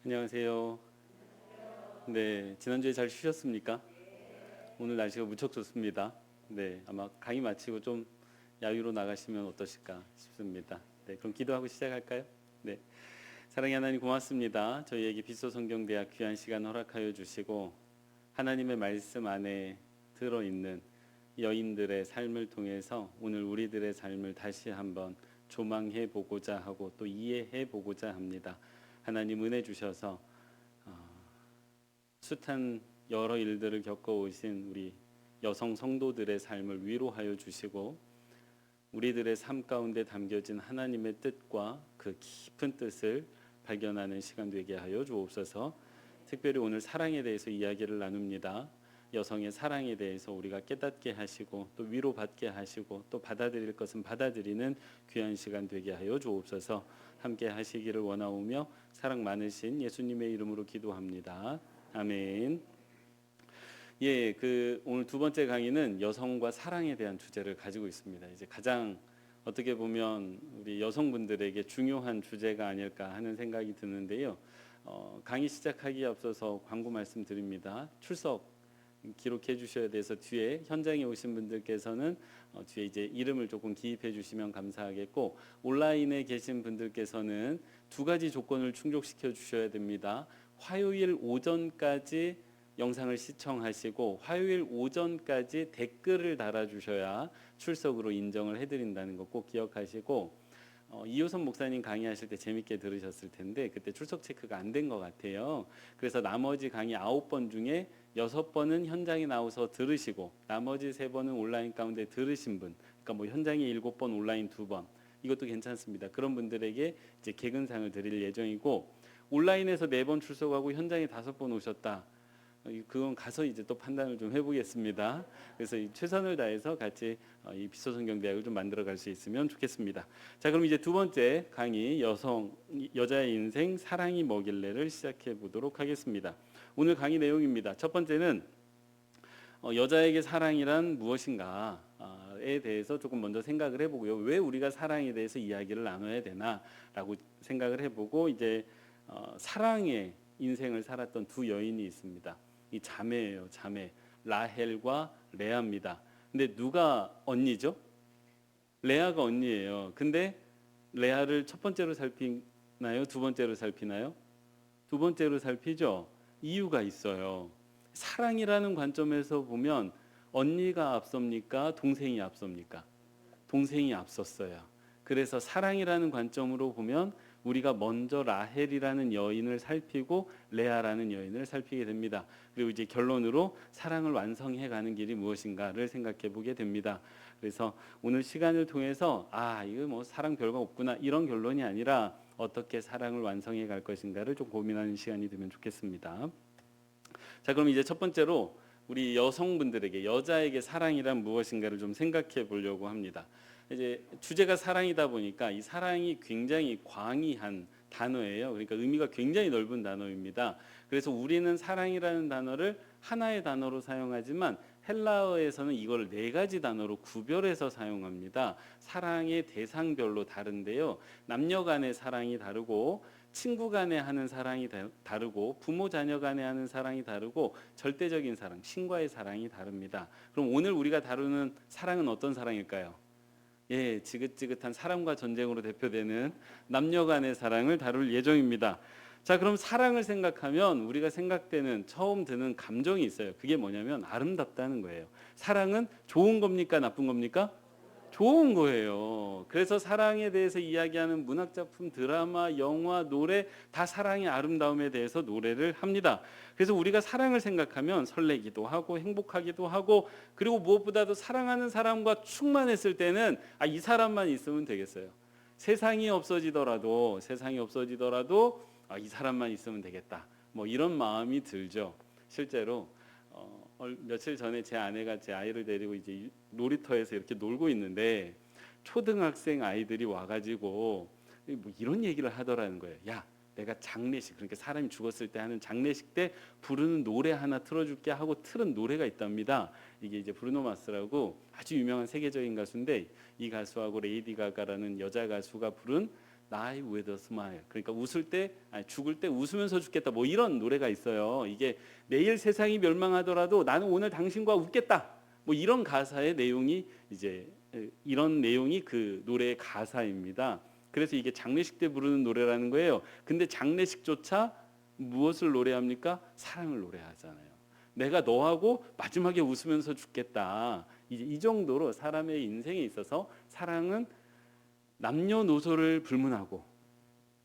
안녕하세요. 네, 지난주에 잘 쉬셨습니까? 오늘 날씨가 무척 좋습니다. 네, 아마 강의 마치고 좀 야유로 나가시면 어떠실까 싶습니다. 네, 그럼 기도하고 시작할까요? 네, 사랑의 하나님 고맙습니다. 저희에게 빛소성경대학 귀한 시간 허락하여 주시고 하나님의 말씀 안에 들어있는 여인들의 삶을 통해서 오늘 우리들의 삶을 다시 한번 조망해 보고자 하고 또 이해해 보고자 합니다. 하나님 은혜 주셔서 숱한 여러 일들을 겪어오신 우리 여성 성도들의 삶을 위로하여 주시고 우리들의 삶 가운데 담겨진 하나님의 뜻과 그 깊은 뜻을 발견하는 시간 되게 하여 주옵소서. 특별히 오늘 사랑에 대해서 이야기를 나눕니다. 여성의 사랑에 대해서 우리가 깨닫게 하시고 또 위로받게 하시고 또 받아들일 것은 받아들이는 귀한 시간 되게 하여 주옵소서. 함께 하시기를 원하오며 사랑 많으신 예수님의 이름으로 기도합니다. 아멘. 예, 오늘 두 번째 강의는 여성과 사랑에 대한 주제를 가지고 있습니다. 이제 가장 어떻게 보면 우리 여성분들에게 중요한 주제가 아닐까 하는 생각이 드는데요. 강의 시작하기에 앞서서 광고 말씀드립니다. 출석 기록해 주셔야 돼서 뒤에 현장에 오신 분들께서는 뒤에 이제 이름을 조금 기입해 주시면 감사하겠고, 온라인에 계신 분들께서는 두 가지 조건을 충족시켜 주셔야 됩니다. 화요일 오전까지 영상을 시청하시고 화요일 오전까지 댓글을 달아주셔야 출석으로 인정을 해드린다는 거 꼭 기억하시고, 이효선 목사님 강의하실 때 재밌게 들으셨을 텐데 그때 출석 체크가 안 된 것 같아요. 그래서 나머지 강의 9번 중에 6번은 현장에 나와서 들으시고 나머지 3번은 온라인 가운데 들으신 분, 그러니까 뭐 현장에 7번 온라인 2번, 이것도 괜찮습니다. 그런 분들에게 이제 개근상을 드릴 예정이고, 온라인에서 4번 출석하고 현장에 5번 오셨다, 그건 가서 이제 또 판단을 좀 해보겠습니다. 그래서 최선을 다해서 같이 이 빛소성경대학을 좀 만들어갈 수 있으면 좋겠습니다. 자, 그럼 이제 두 번째 강의 여자의 인생 사랑이 뭐길래를 시작해 보도록 하겠습니다. 오늘 강의 내용입니다. 첫 번째는 여자에게 사랑이란 무엇인가에 거에 대해서 조금 먼저 생각을 해보고요. 왜 우리가 사랑에 대해서 이야기를 나눠야 되나라고 생각을 해보고 이제 사랑의 인생을 살았던 두 여인이 있습니다. 이 자매예요, 자매. 라헬과 레아입니다. 근데 누가 언니죠? 레아가 언니예요. 근데 레아를 첫 번째로 살피나요? 두 번째로 살피나요? 두 번째로 살피죠. 이유가 있어요. 사랑이라는 관점에서 보면 언니가 앞섭니까? 동생이 앞섭니까? 동생이 앞섰어요. 그래서 사랑이라는 관점으로 보면 우리가 먼저 라헬이라는 여인을 살피고 레아라는 여인을 살피게 됩니다. 그리고 이제 결론으로 사랑을 완성해 가는 길이 무엇인가를 생각해 보게 됩니다. 그래서 오늘 시간을 통해서 이거 뭐 사랑 별거 없구나 이런 결론이 아니라 어떻게 사랑을 완성해 갈 것인가를 좀 고민하는 시간이 되면 좋겠습니다. 자, 그럼 이제 첫 번째로 우리 여성분들에게, 여자에게 사랑이란 무엇인가를 좀 생각해 보려고 합니다. 이제 주제가 사랑이다 보니까 이 사랑이 굉장히 광의한 단어예요. 그러니까 의미가 굉장히 넓은 단어입니다. 그래서 우리는 사랑이라는 단어를 하나의 단어로 사용하지만 헬라어에서는 이걸 네 가지 단어로 구별해서 사용합니다. 사랑의 대상별로 다른데요. 남녀 간의 사랑이 다르고 친구 간에 하는 사랑이 다르고 부모 자녀 간에 하는 사랑이 다르고 절대적인 사랑, 신과의 사랑이 다릅니다. 그럼 오늘 우리가 다루는 사랑은 어떤 사랑일까요? 예, 지긋지긋한 사랑과 전쟁으로 대표되는 남녀 간의 사랑을 다룰 예정입니다. 자, 그럼 사랑을 생각하면 우리가 생각되는 처음 드는 감정이 있어요. 그게 뭐냐면 아름답다는 거예요. 사랑은 좋은 겁니까? 나쁜 겁니까? 좋은 거예요. 그래서 사랑에 대해서 이야기하는 문학작품, 드라마, 영화, 노래 다 사랑의 아름다움에 대해서 노래를 합니다. 그래서 우리가 사랑을 생각하면 설레기도 하고 행복하기도 하고 그리고 무엇보다도 사랑하는 사람과 충만했을 때는 이 사람만 있으면 되겠어요. 세상이 없어지더라도 이 사람만 있으면 되겠다. 뭐 이런 마음이 들죠. 실제로 며칠 전에 제 아내가 제 아이를 데리고 이제 놀이터에서 이렇게 놀고 있는데 초등학생 아이들이 와가지고 뭐 이런 얘기를 하더라는 거예요. 야, 내가 장례식, 그러니까 사람이 죽었을 때 하는 장례식 때 부르는 노래 하나 틀어줄게 하고 틀은 노래가 있답니다. 이게 이제 브루노 마스라고 아주 유명한 세계적인 가수인데 이 가수하고 레이디 가가라는 여자 가수가 부른 Die with a smile. 그러니까 죽을 때 웃으면서 죽겠다. 뭐 이런 노래가 있어요. 이게 내일 세상이 멸망하더라도 나는 오늘 당신과 웃겠다. 뭐 이런 가사의 내용이 이런 내용이 그 노래의 가사입니다. 그래서 이게 장례식 때 부르는 노래라는 거예요. 근데 장례식조차 무엇을 노래합니까? 사랑을 노래하잖아요. 내가 너하고 마지막에 웃으면서 죽겠다. 이제 이 정도로 사람의 인생에 있어서 사랑은 남녀노소를 불문하고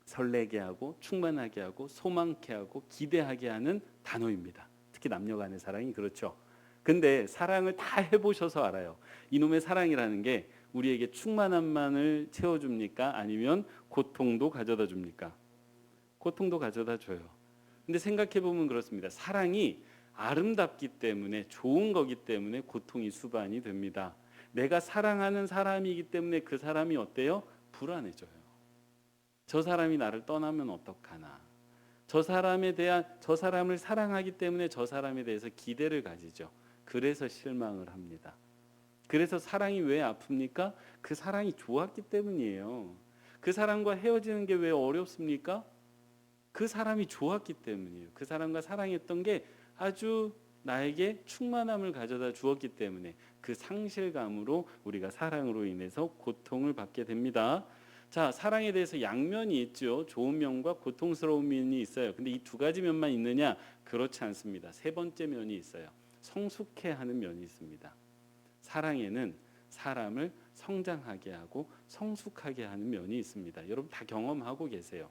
설레게 하고 충만하게 하고 소망케 하고 기대하게 하는 단어입니다. 특히 남녀 간의 사랑이 그렇죠. 근데 사랑을 다 해보셔서 알아요. 이놈의 사랑이라는 게 우리에게 충만함만을 채워줍니까? 아니면 고통도 가져다 줍니까? 고통도 가져다 줘요. 근데 생각해보면 그렇습니다. 사랑이 아름답기 때문에 좋은 거기 때문에 고통이 수반이 됩니다. 내가 사랑하는 사람이기 때문에 그 사람이 어때요? 불안해져요. 저 사람이 나를 떠나면 어떡하나. 저 사람을 사랑하기 때문에 저 사람에 대해서 기대를 가지죠. 그래서 실망을 합니다. 그래서 사랑이 왜 아픕니까? 그 사랑이 좋았기 때문이에요. 그 사람과 헤어지는 게 왜 어렵습니까? 그 사람이 좋았기 때문이에요. 그 사람과 사랑했던 게 아주 나에게 충만함을 가져다 주었기 때문에 그 상실감으로 우리가 사랑으로 인해서 고통을 받게 됩니다. 자, 사랑에 대해서 양면이 있죠. 좋은 면과 고통스러운 면이 있어요. 근데 이 두 가지 면만 있느냐? 그렇지 않습니다. 세 번째 면이 있어요. 성숙해 하는 면이 있습니다. 사랑에는 사람을 성장하게 하고 성숙하게 하는 면이 있습니다. 여러분 다 경험하고 계세요.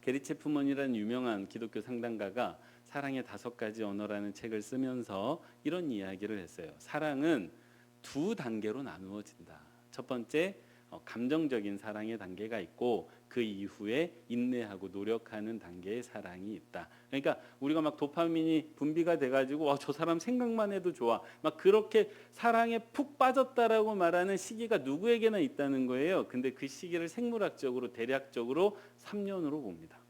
게리 체프먼이라는 유명한 기독교 상담가가 사랑의 5가지 언어라는 책을 쓰면서 이런 이야기를 했어요. 사랑은 두 단계로 나누어진다. 첫 번째, 감정적인 사랑의 단계가 있고 그 이후에 인내하고 노력하는 단계의 사랑이 있다. 그러니까 우리가 막 도파민이 분비가 돼가지고 저 사람 생각만 해도 좋아. 막 그렇게 사랑에 푹 빠졌다라고 말하는 시기가 누구에게나 있다는 거예요. 근데 그 시기를 생물학적으로 대략적으로 3년으로 봅니다.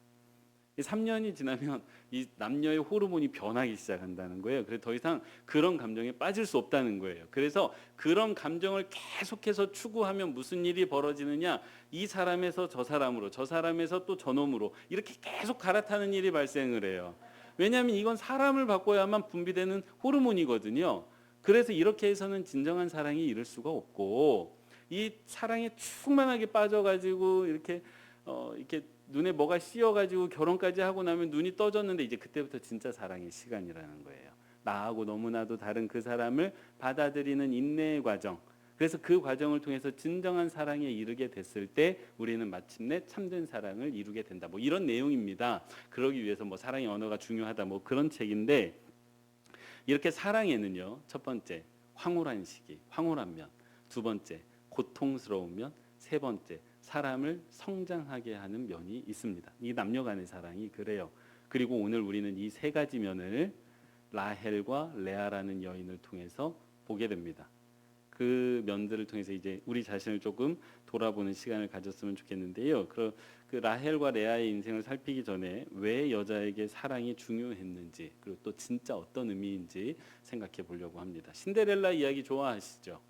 이 3년이 지나면 이 남녀의 호르몬이 변하기 시작한다는 거예요. 그래서 더 이상 그런 감정에 빠질 수 없다는 거예요. 그래서 그런 감정을 계속해서 추구하면 무슨 일이 벌어지느냐? 이 사람에서 저 사람으로, 저 사람에서 또 저놈으로 이렇게 계속 갈아타는 일이 발생을 해요. 왜냐하면 이건 사람을 바꿔야만 분비되는 호르몬이거든요. 그래서 이렇게 해서는 진정한 사랑이 이룰 수가 없고, 이 사랑에 충만하게 빠져가지고 이렇게 이렇게 눈에 뭐가 씌어가지고 결혼까지 하고 나면 눈이 떠졌는데 이제 그때부터 진짜 사랑의 시간이라는 거예요. 나하고 너무나도 다른 그 사람을 받아들이는 인내의 과정. 그래서 그 과정을 통해서 진정한 사랑에 이르게 됐을 때 우리는 마침내 참된 사랑을 이루게 된다. 뭐 이런 내용입니다. 그러기 위해서 뭐 사랑의 언어가 중요하다. 뭐 그런 책인데, 이렇게 사랑에는요, 첫 번째 황홀한 시기, 황홀한 면, 두 번째 고통스러운 면, 세 번째 사람을 성장하게 하는 면이 있습니다. 이 남녀 간의 사랑이 그래요. 그리고 오늘 우리는 이 세 가지 면을 라헬과 레아라는 여인을 통해서 보게 됩니다. 그 면들을 통해서 이제 우리 자신을 조금 돌아보는 시간을 가졌으면 좋겠는데요. 그 라헬과 레아의 인생을 살피기 전에 왜 여자에게 사랑이 중요했는지, 그리고 또 진짜 어떤 의미인지 생각해 보려고 합니다. 신데렐라 이야기 좋아하시죠?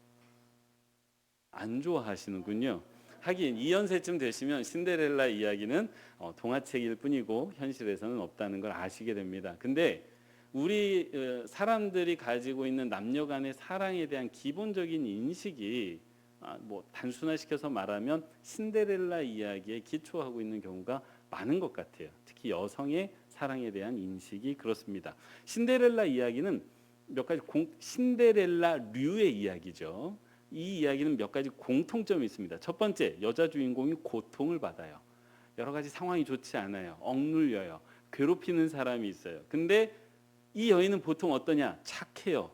안 좋아하시는군요. 하긴 2연세쯤 되시면 신데렐라 이야기는 동화책일 뿐이고 현실에서는 없다는 걸 아시게 됩니다. 근데 우리 사람들이 가지고 있는 남녀 간의 사랑에 대한 기본적인 인식이 뭐 단순화시켜서 말하면 신데렐라 이야기에 기초하고 있는 경우가 많은 것 같아요. 특히 여성의 사랑에 대한 인식이 그렇습니다. 신데렐라 이야기는 몇 가지 신데렐라류의 이야기죠. 이 이야기는 몇 가지 공통점이 있습니다. 첫 번째, 여자 주인공이 고통을 받아요. 여러 가지 상황이 좋지 않아요. 억눌려요. 괴롭히는 사람이 있어요. 근데 이 여인은 보통 어떠냐? 착해요.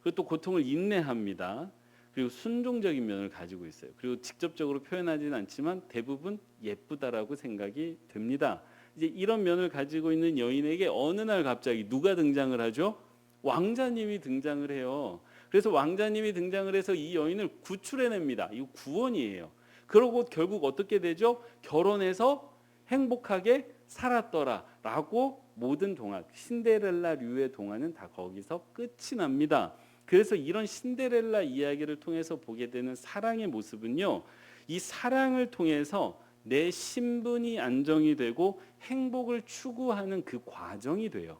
그리고 또 고통을 인내합니다. 그리고 순종적인 면을 가지고 있어요. 그리고 직접적으로 표현하지는 않지만 대부분 예쁘다라고 생각이 됩니다. 이제 이런 면을 가지고 있는 여인에게 어느 날 갑자기 누가 등장을 하죠? 왕자님이 등장을 해요. 그래서 왕자님이 등장을 해서 이 여인을 구출해냅니다. 이거 구원이에요. 그러고 결국 어떻게 되죠? 결혼해서 행복하게 살았더라라고 모든 동화, 신데렐라류의 동화는 다 거기서 끝이 납니다. 그래서 이런 신데렐라 이야기를 통해서 보게 되는 사랑의 모습은요, 이 사랑을 통해서 내 신분이 안정이 되고 행복을 추구하는 그 과정이 돼요.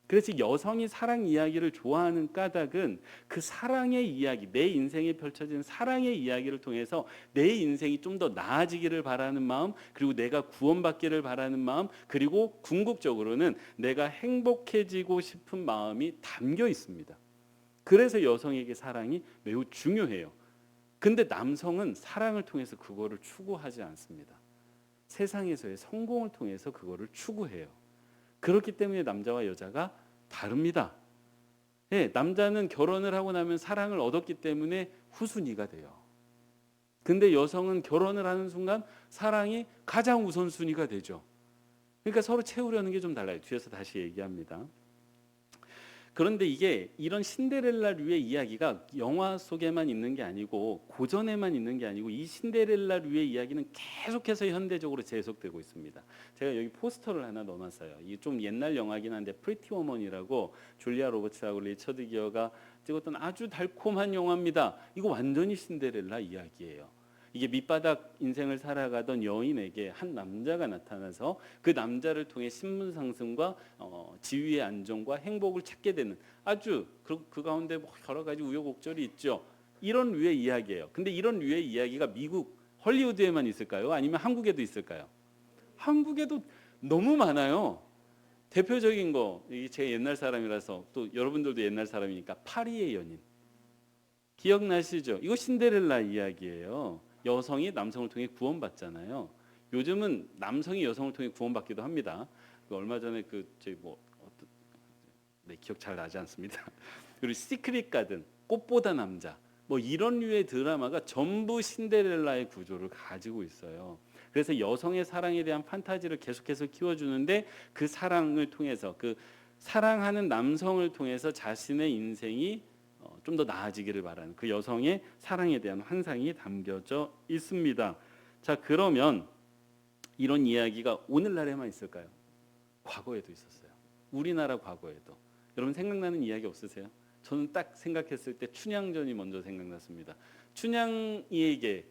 그래서 여성이 사랑 이야기를 좋아하는 까닭은 그 사랑의 이야기, 내 인생에 펼쳐진 사랑의 이야기를 통해서 내 인생이 좀 더 나아지기를 바라는 마음, 그리고 내가 구원받기를 바라는 마음, 그리고 궁극적으로는 내가 행복해지고 싶은 마음이 담겨 있습니다. 그래서 여성에게 사랑이 매우 중요해요. 근데 남성은 사랑을 통해서 그거를 추구하지 않습니다. 세상에서의 성공을 통해서 그거를 추구해요. 그렇기 때문에 남자와 여자가 다릅니다. 예, 남자는 결혼을 하고 나면 사랑을 얻었기 때문에 후순위가 돼요. 근데 여성은 결혼을 하는 순간 사랑이 가장 우선순위가 되죠. 그러니까 서로 채우려는 게 좀 달라요. 뒤에서 다시 얘기합니다. 그런데 이게 이런 신데렐라류의 이야기가 영화 속에만 있는 게 아니고 고전에만 있는 게 아니고 이 신데렐라류의 이야기는 계속해서 현대적으로 재해석되고 있습니다. 제가 여기 포스터를 하나 넣어놨어요. 이게 좀 옛날 영화긴 한데 프리티 워먼이라고 줄리아 로버츠하고 리처드 기어가 찍었던 아주 달콤한 영화입니다. 이거 완전히 신데렐라 이야기예요. 이게 밑바닥 인생을 살아가던 여인에게 한 남자가 나타나서 그 남자를 통해 신분 상승과 지위의 안정과 행복을 찾게 되는 아주 그 가운데 여러 가지 우여곡절이 있죠. 이런 류의 이야기예요. 근데 이런 류의 이야기가 미국 헐리우드에만 있을까요? 아니면 한국에도 있을까요? 한국에도 너무 많아요. 대표적인 거, 이게 제 옛날 사람이라서 또 여러분들도 옛날 사람이니까 파리의 연인 기억나시죠? 이거 신데렐라 이야기예요. 여성이 남성을 통해 구원받잖아요. 요즘은 남성이 여성을 통해 구원받기도 합니다. 얼마 전에 네, 기억 잘 나지 않습니다. 그리고 시크릿 가든, 꽃보다 남자, 뭐 이런 류의 드라마가 전부 신데렐라의 구조를 가지고 있어요. 그래서 여성의 사랑에 대한 판타지를 계속해서 키워주는데 그 사랑을 통해서 그 사랑하는 남성을 통해서 자신의 인생이 좀 더 나아지기를 바라는 그 여성의 사랑에 대한 환상이 담겨져 있습니다. 자, 그러면 이런 이야기가 오늘날에만 있을까요? 과거에도 있었어요. 우리나라 과거에도. 여러분 생각나는 이야기 없으세요? 저는 딱 생각했을 때 춘향전이 먼저 생각났습니다. 춘향이에게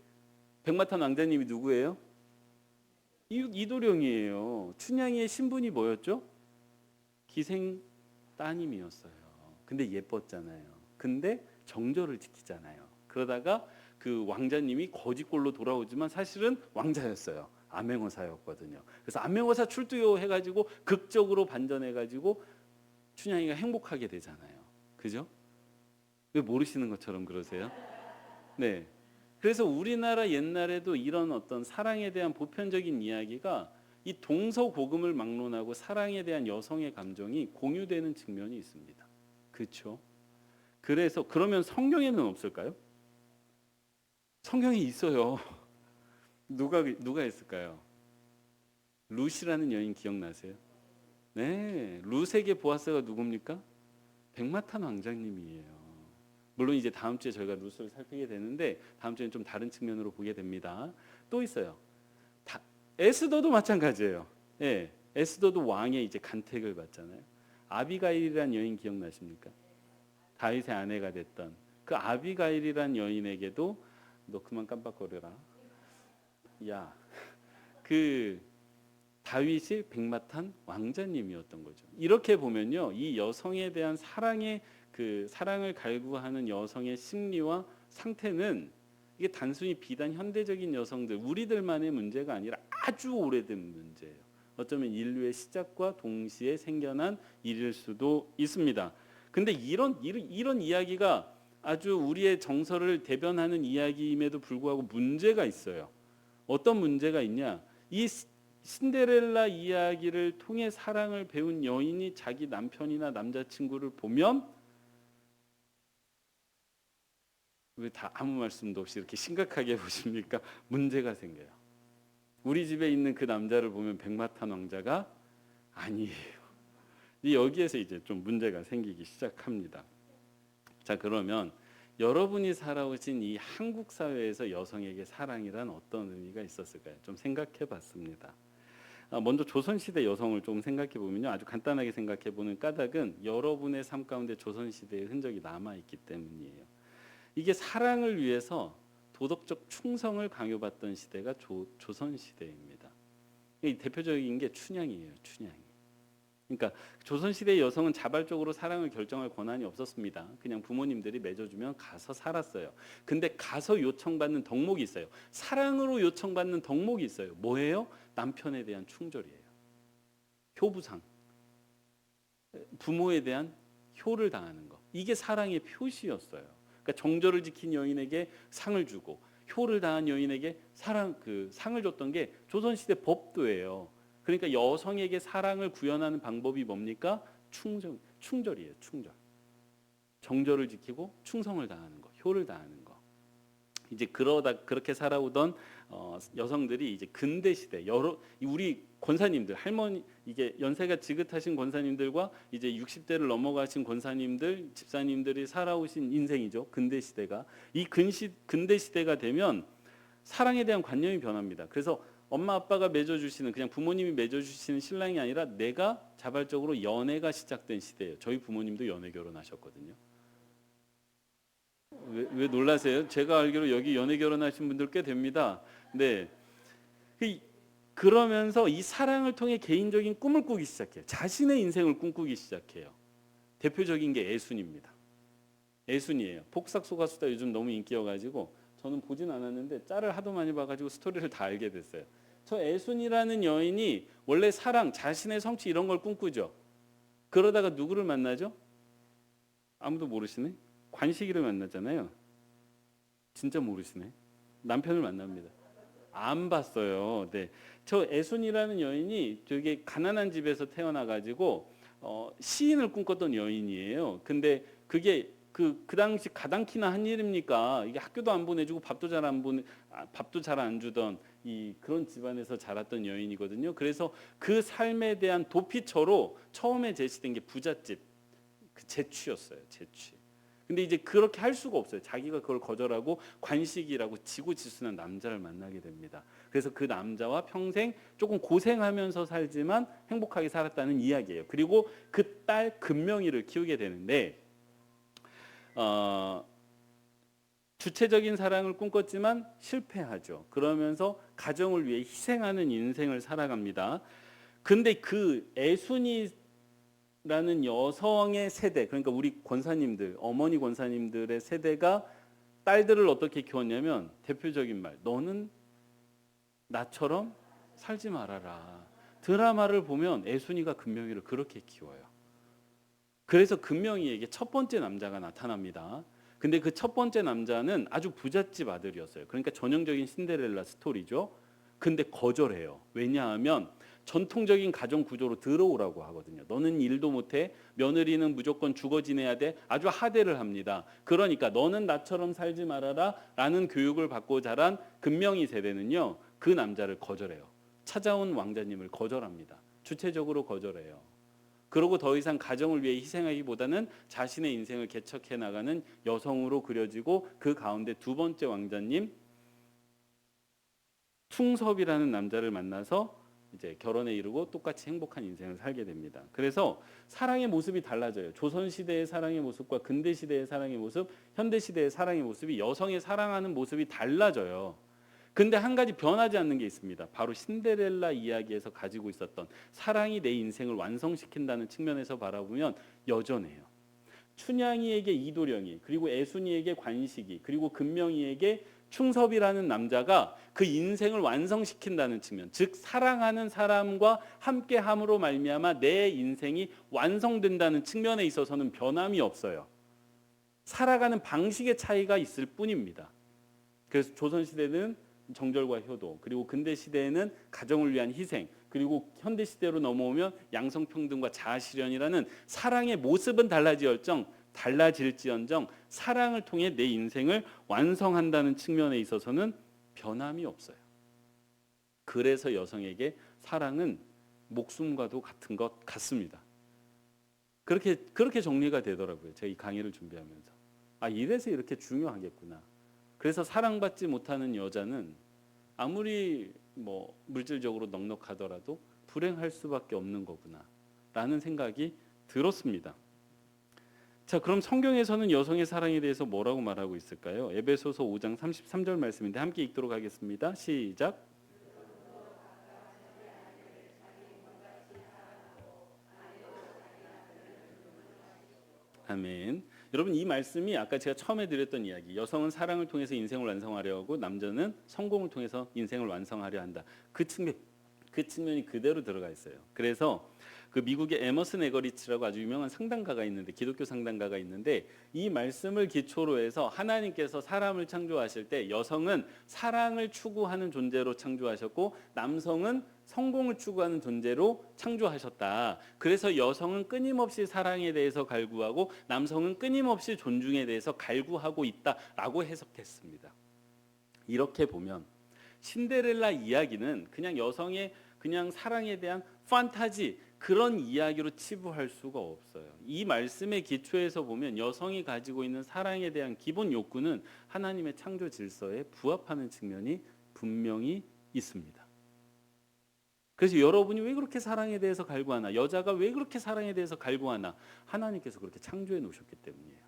백마탄 왕자님이 누구예요? 이도령이에요. 춘향이의 신분이 뭐였죠? 기생 따님이었어요. 근데 예뻤잖아요. 근데 정절을 지키잖아요. 그러다가 그 왕자님이 거짓골로 돌아오지만 사실은 왕자였어요. 암행어사였거든요. 그래서 암행어사 출두요 해가지고 극적으로 반전해가지고 춘향이가 행복하게 되잖아요. 그죠? 왜 모르시는 것처럼 그러세요? 네. 그래서 우리나라 옛날에도 이런 어떤 사랑에 대한 보편적인 이야기가 이 동서고금을 막론하고 사랑에 대한 여성의 감정이 공유되는 측면이 있습니다. 그렇죠? 그래서 그러면 성경에는 없을까요? 성경에 있어요. 누가 있을까요? 룻이라는 여인 기억나세요? 네, 룻에게 보아스가 누굽니까? 백마탄 왕자님이에요. 물론 이제 다음 주에 저희가 룻을 살피게 되는데 다음 주에는 좀 다른 측면으로 보게 됩니다. 또 있어요. 에스더도 마찬가지예요. 예, 에스더도 왕의 이제 간택을 받잖아요. 아비가일이란 여인 기억나십니까? 다윗의 아내가 됐던 그 아비가일이란 여인에게도 너 그만 깜빡거려라. 야, 그 다윗이 백마탄 왕자님이었던 거죠. 이렇게 보면요, 이 여성에 대한 사랑의 그 사랑을 갈구하는 여성의 심리와 상태는 이게 단순히 비단 현대적인 여성들 우리들만의 문제가 아니라 아주 오래된 문제예요. 어쩌면 인류의 시작과 동시에 생겨난 일일 수도 있습니다. 근데 이런 이야기가 아주 우리의 정서를 대변하는 이야기임에도 불구하고 문제가 있어요. 어떤 문제가 있냐? 이 신데렐라 이야기를 통해 사랑을 배운 여인이 자기 남편이나 남자친구를 보면 왜 다 아무 말씀도 없이 이렇게 심각하게 보십니까? 문제가 생겨요. 우리 집에 있는 그 남자를 보면 백마탄 왕자가 아니에요. 여기에서 이제 좀 문제가 생기기 시작합니다. 자, 그러면 여러분이 살아오신 이 한국 사회에서 여성에게 사랑이란 어떤 의미가 있었을까요? 좀 생각해 봤습니다. 먼저 조선시대 여성을 좀 생각해 보면요, 아주 간단하게 생각해 보는 까닭은 여러분의 삶 가운데 조선시대의 흔적이 남아있기 때문이에요. 이게 사랑을 위해서 도덕적 충성을 강요받던 시대가 조선시대입니다. 이 대표적인 게 춘향이에요. 춘향이. 그러니까 조선시대 여성은 자발적으로 사랑을 결정할 권한이 없었습니다. 그냥 부모님들이 맺어주면 가서 살았어요. 근데 가서 요청받는 덕목이 있어요. 사랑으로 요청받는 덕목이 있어요. 뭐예요? 남편에 대한 충절이에요. 효부상. 부모에 대한 효를 다하는 거. 이게 사랑의 표시였어요. 그러니까 정절을 지킨 여인에게 상을 주고 효를 다한 여인에게 상을 줬던 게 조선시대 법도예요. 그러니까 여성에게 사랑을 구현하는 방법이 뭡니까? 충절이에요. 충절. 정절을 지키고 충성을 다하는 거, 효를 다하는 거. 이제 그렇게 살아오던 여성들이 이제 근대 시대 우리 권사님들 할머니 이게 연세가 지긋하신 권사님들과 이제 60대를 넘어가신 권사님들 집사님들이 살아오신 인생이죠. 근대 시대가 이 근대 시대가 되면 사랑에 대한 관념이 변합니다. 그래서 엄마 아빠가 맺어주시는 그냥 부모님이 맺어주시는 신랑이 아니라 내가 자발적으로 연애가 시작된 시대예요. 저희 부모님도 연애 결혼하셨거든요. 왜 놀라세요? 제가 알기로 여기 연애 결혼하신 분들 꽤 됩니다. 네. 그러면서 이 사랑을 통해 개인적인 꿈을 꾸기 시작해요. 자신의 인생을 꿈꾸기 시작해요. 대표적인 게 애순입니다. 애순이에요. 폭삭소가수다 요즘 너무 인기여가지고 저는 보진 않았는데 짤을 하도 많이 봐가지고 스토리를 다 알게 됐어요. 저 애순이라는 여인이 원래 사랑, 자신의 성취 이런 걸 꿈꾸죠. 그러다가 누구를 만나죠? 아무도 모르시네? 관식이를 만나잖아요. 진짜 모르시네. 남편을 만납니다. 안 봤어요. 네, 저 애순이라는 여인이 되게 가난한 집에서 태어나가지고 시인을 꿈꿨던 여인이에요. 근데 그게 그 당시 가당키나 한 일입니까? 이게 학교도 안 보내주고 밥도 잘 안 주던 그런 집안에서 자랐던 여인이거든요. 그래서 그 삶에 대한 도피처로 처음에 제시된 게 부잣집 그 제취였어요. 제취. 근데 이제 그렇게 할 수가 없어요. 자기가 그걸 거절하고 관식이라고 지고지순한 남자를 만나게 됩니다. 그래서 그 남자와 평생 조금 고생하면서 살지만 행복하게 살았다는 이야기예요. 그리고 그 딸 금명이를 키우게 되는데 주체적인 사랑을 꿈꿨지만 실패하죠. 그러면서 가정을 위해 희생하는 인생을 살아갑니다. 근데 그 애순이라는 여성의 세대, 그러니까 우리 권사님들, 어머니 권사님들의 세대가 딸들을 어떻게 키웠냐면 대표적인 말, 너는 나처럼 살지 말아라. 드라마를 보면 애순이가 금명이를 그렇게 키워요. 그래서 금명이에게 첫 번째 남자가 나타납니다. 근데 그 첫 번째 남자는 아주 부잣집 아들이었어요. 그러니까 전형적인 신데렐라 스토리죠. 근데 거절해요. 왜냐하면 전통적인 가정 구조로 들어오라고 하거든요. 너는 일도 못해. 며느리는 무조건 죽어 지내야 돼. 아주 하대를 합니다. 그러니까 너는 나처럼 살지 말아라 라는 교육을 받고 자란 금명이 세대는요. 그 남자를 거절해요. 찾아온 왕자님을 거절합니다. 주체적으로 거절해요. 그러고 더 이상 가정을 위해 희생하기보다는 자신의 인생을 개척해 나가는 여성으로 그려지고 그 가운데 두 번째 왕자님 충섭이라는 남자를 만나서 이제 결혼에 이르고 똑같이 행복한 인생을 살게 됩니다. 그래서 사랑의 모습이 달라져요. 조선 시대의 사랑의 모습과 근대 시대의 사랑의 모습, 현대 시대의 사랑의 모습이 여성의 사랑하는 모습이 달라져요. 근데 한 가지 변하지 않는 게 있습니다. 바로 신데렐라 이야기에서 가지고 있었던 사랑이 내 인생을 완성시킨다는 측면에서 바라보면 여전해요. 춘향이에게 이도령이, 그리고 애순이에게 관식이, 그리고 금명이에게 충섭이라는 남자가 그 인생을 완성시킨다는 측면, 즉 사랑하는 사람과 함께함으로 말미암아 내 인생이 완성된다는 측면에 있어서는 변함이 없어요. 살아가는 방식의 차이가 있을 뿐입니다. 그래서 조선시대는 정절과 효도, 그리고 근대 시대에는 가정을 위한 희생, 그리고 현대 시대로 넘어오면 양성평등과 자아실현이라는 사랑의 모습은 달라질지언정 사랑을 통해 내 인생을 완성한다는 측면에 있어서는 변함이 없어요. 그래서 여성에게 사랑은 목숨과도 같은 것 같습니다. 그렇게 정리가 되더라고요. 제가 이 강의를 준비하면서. 이래서 이렇게 중요하겠구나. 그래서 사랑받지 못하는 여자는 아무리 물질적으로 넉넉하더라도 불행할 수밖에 없는 거구나 라는 생각이 들었습니다. 자, 그럼 성경에서는 여성의 사랑에 대해서 뭐라고 말하고 있을까요? 에베소서 5장 33절 말씀인데 함께 읽도록 하겠습니다. 시작. 아멘. 여러분, 이 말씀이 아까 제가 처음에 드렸던 이야기, 여성은 사랑을 통해서 인생을 완성하려 하고 남자는 성공을 통해서 인생을 완성하려 한다. 그 측면이 그대로 들어가 있어요. 그래서 그 미국의 에머슨 에거리츠라고 아주 유명한 상담가가 있는데, 기독교 상담가가 있는데, 이 말씀을 기초로 해서 하나님께서 사람을 창조하실 때 여성은 사랑을 추구하는 존재로 창조하셨고 남성은 성공을 추구하는 존재로 창조하셨다. 그래서 여성은 끊임없이 사랑에 대해서 갈구하고 남성은 끊임없이 존중에 대해서 갈구하고 있다라고 해석했습니다. 이렇게 보면 신데렐라 이야기는 그냥 여성의 그냥 사랑에 대한 판타지, 그런 이야기로 치부할 수가 없어요. 이 말씀의 기초에서 보면 여성이 가지고 있는 사랑에 대한 기본 욕구는 하나님의 창조 질서에 부합하는 측면이 분명히 있습니다. 그래서 여러분이 왜 그렇게 사랑에 대해서 갈구하나, 여자가 왜 그렇게 사랑에 대해서 갈구하나, 하나님께서 그렇게 창조해 놓으셨기 때문이에요.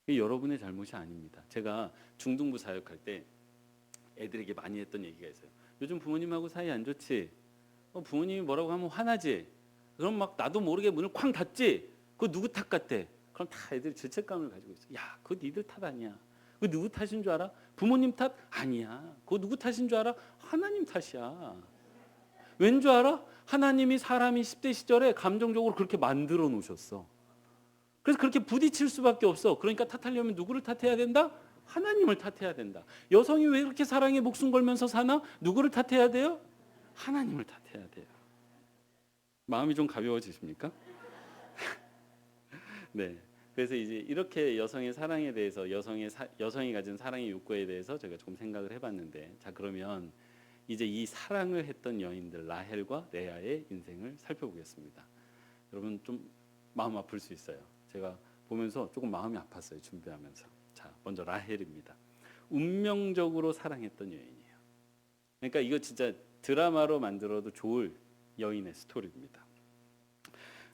이게 여러분의 잘못이 아닙니다. 제가 중등부 사역할 때 애들에게 많이 했던 얘기가 있어요. 요즘 부모님하고 사이 안 좋지? 부모님이 뭐라고 하면 화나지? 그럼 막 나도 모르게 문을 쾅 닫지? 그거 누구 탓 같대? 그럼 다 애들이 죄책감을 가지고 있어. 야, 그거 니들 탓 아니야. 그거 누구 탓인 줄 알아? 부모님 탓? 아니야. 그거 누구 탓인 줄 알아? 하나님 탓이야. 왠 줄 알아? 하나님이 사람이 10대 시절에 감정적으로 그렇게 만들어 놓으셨어. 그래서 그렇게 부딪힐 수밖에 없어. 그러니까 탓하려면 누구를 탓해야 된다? 하나님을 탓해야 된다. 여성이 왜 그렇게 사랑에 목숨 걸면서 사나? 누구를 탓해야 돼요? 하나님을 탓해야 돼요. 마음이 좀 가벼워지십니까? 네. 그래서 이제 이렇게 여성의 사랑에 대해서 여성이 가진 사랑의 욕구에 대해서 제가 조금 생각을 해봤는데, 자, 그러면 이제 이 사랑을 했던 여인들 라헬과 레아의 인생을 살펴보겠습니다. 여러분 좀 마음 아플 수 있어요. 제가 보면서 조금 마음이 아팠어요. 준비하면서. 자, 먼저 라헬입니다. 운명적으로 사랑했던 여인이에요. 그러니까 이거 진짜 드라마로 만들어도 좋을 여인의 스토리입니다.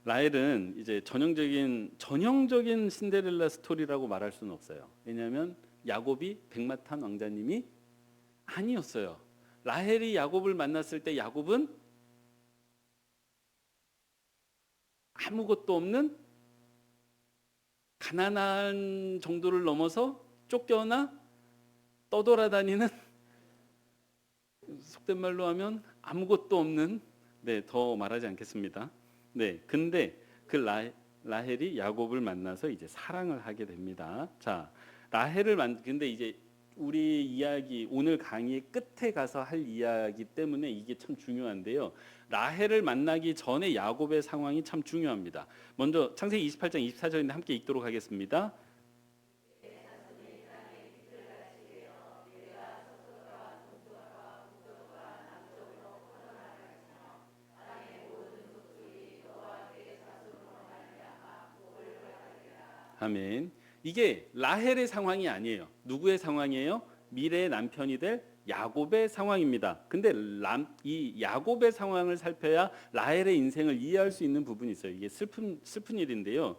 라헬은 이제 전형적인 신데렐라 스토리라고 말할 수는 없어요. 왜냐하면 야곱이 백마탄 왕자님이 아니었어요. 라헬이 야곱을 만났을 때 야곱은 아무것도 없는 가난한 정도를 넘어서 쫓겨나 떠돌아다니는, 속된 말로 하면 아무것도 없는, 네, 더 말하지 않겠습니다. 네, 근데 그 라헬이 야곱을 만나서 이제 사랑을 하게 됩니다. 자, 근데 이제 우리 이야기 오늘 강의의 끝에 가서 할 이야기 때문에 이게 참 중요한데요. 라헬을 만나기 전에 야곱의 상황이 참 중요합니다. 먼저 창세기 28장 24절인데 함께 읽도록 하겠습니다. 아멘. 이게 라헬의 상황이 아니에요. 누구의 상황이에요? 미래의 남편이 될 야곱의 상황입니다. 근데 이 야곱의 상황을 살펴야 라헬의 인생을 이해할 수 있는 부분이 있어요. 이게 슬픈 일인데요.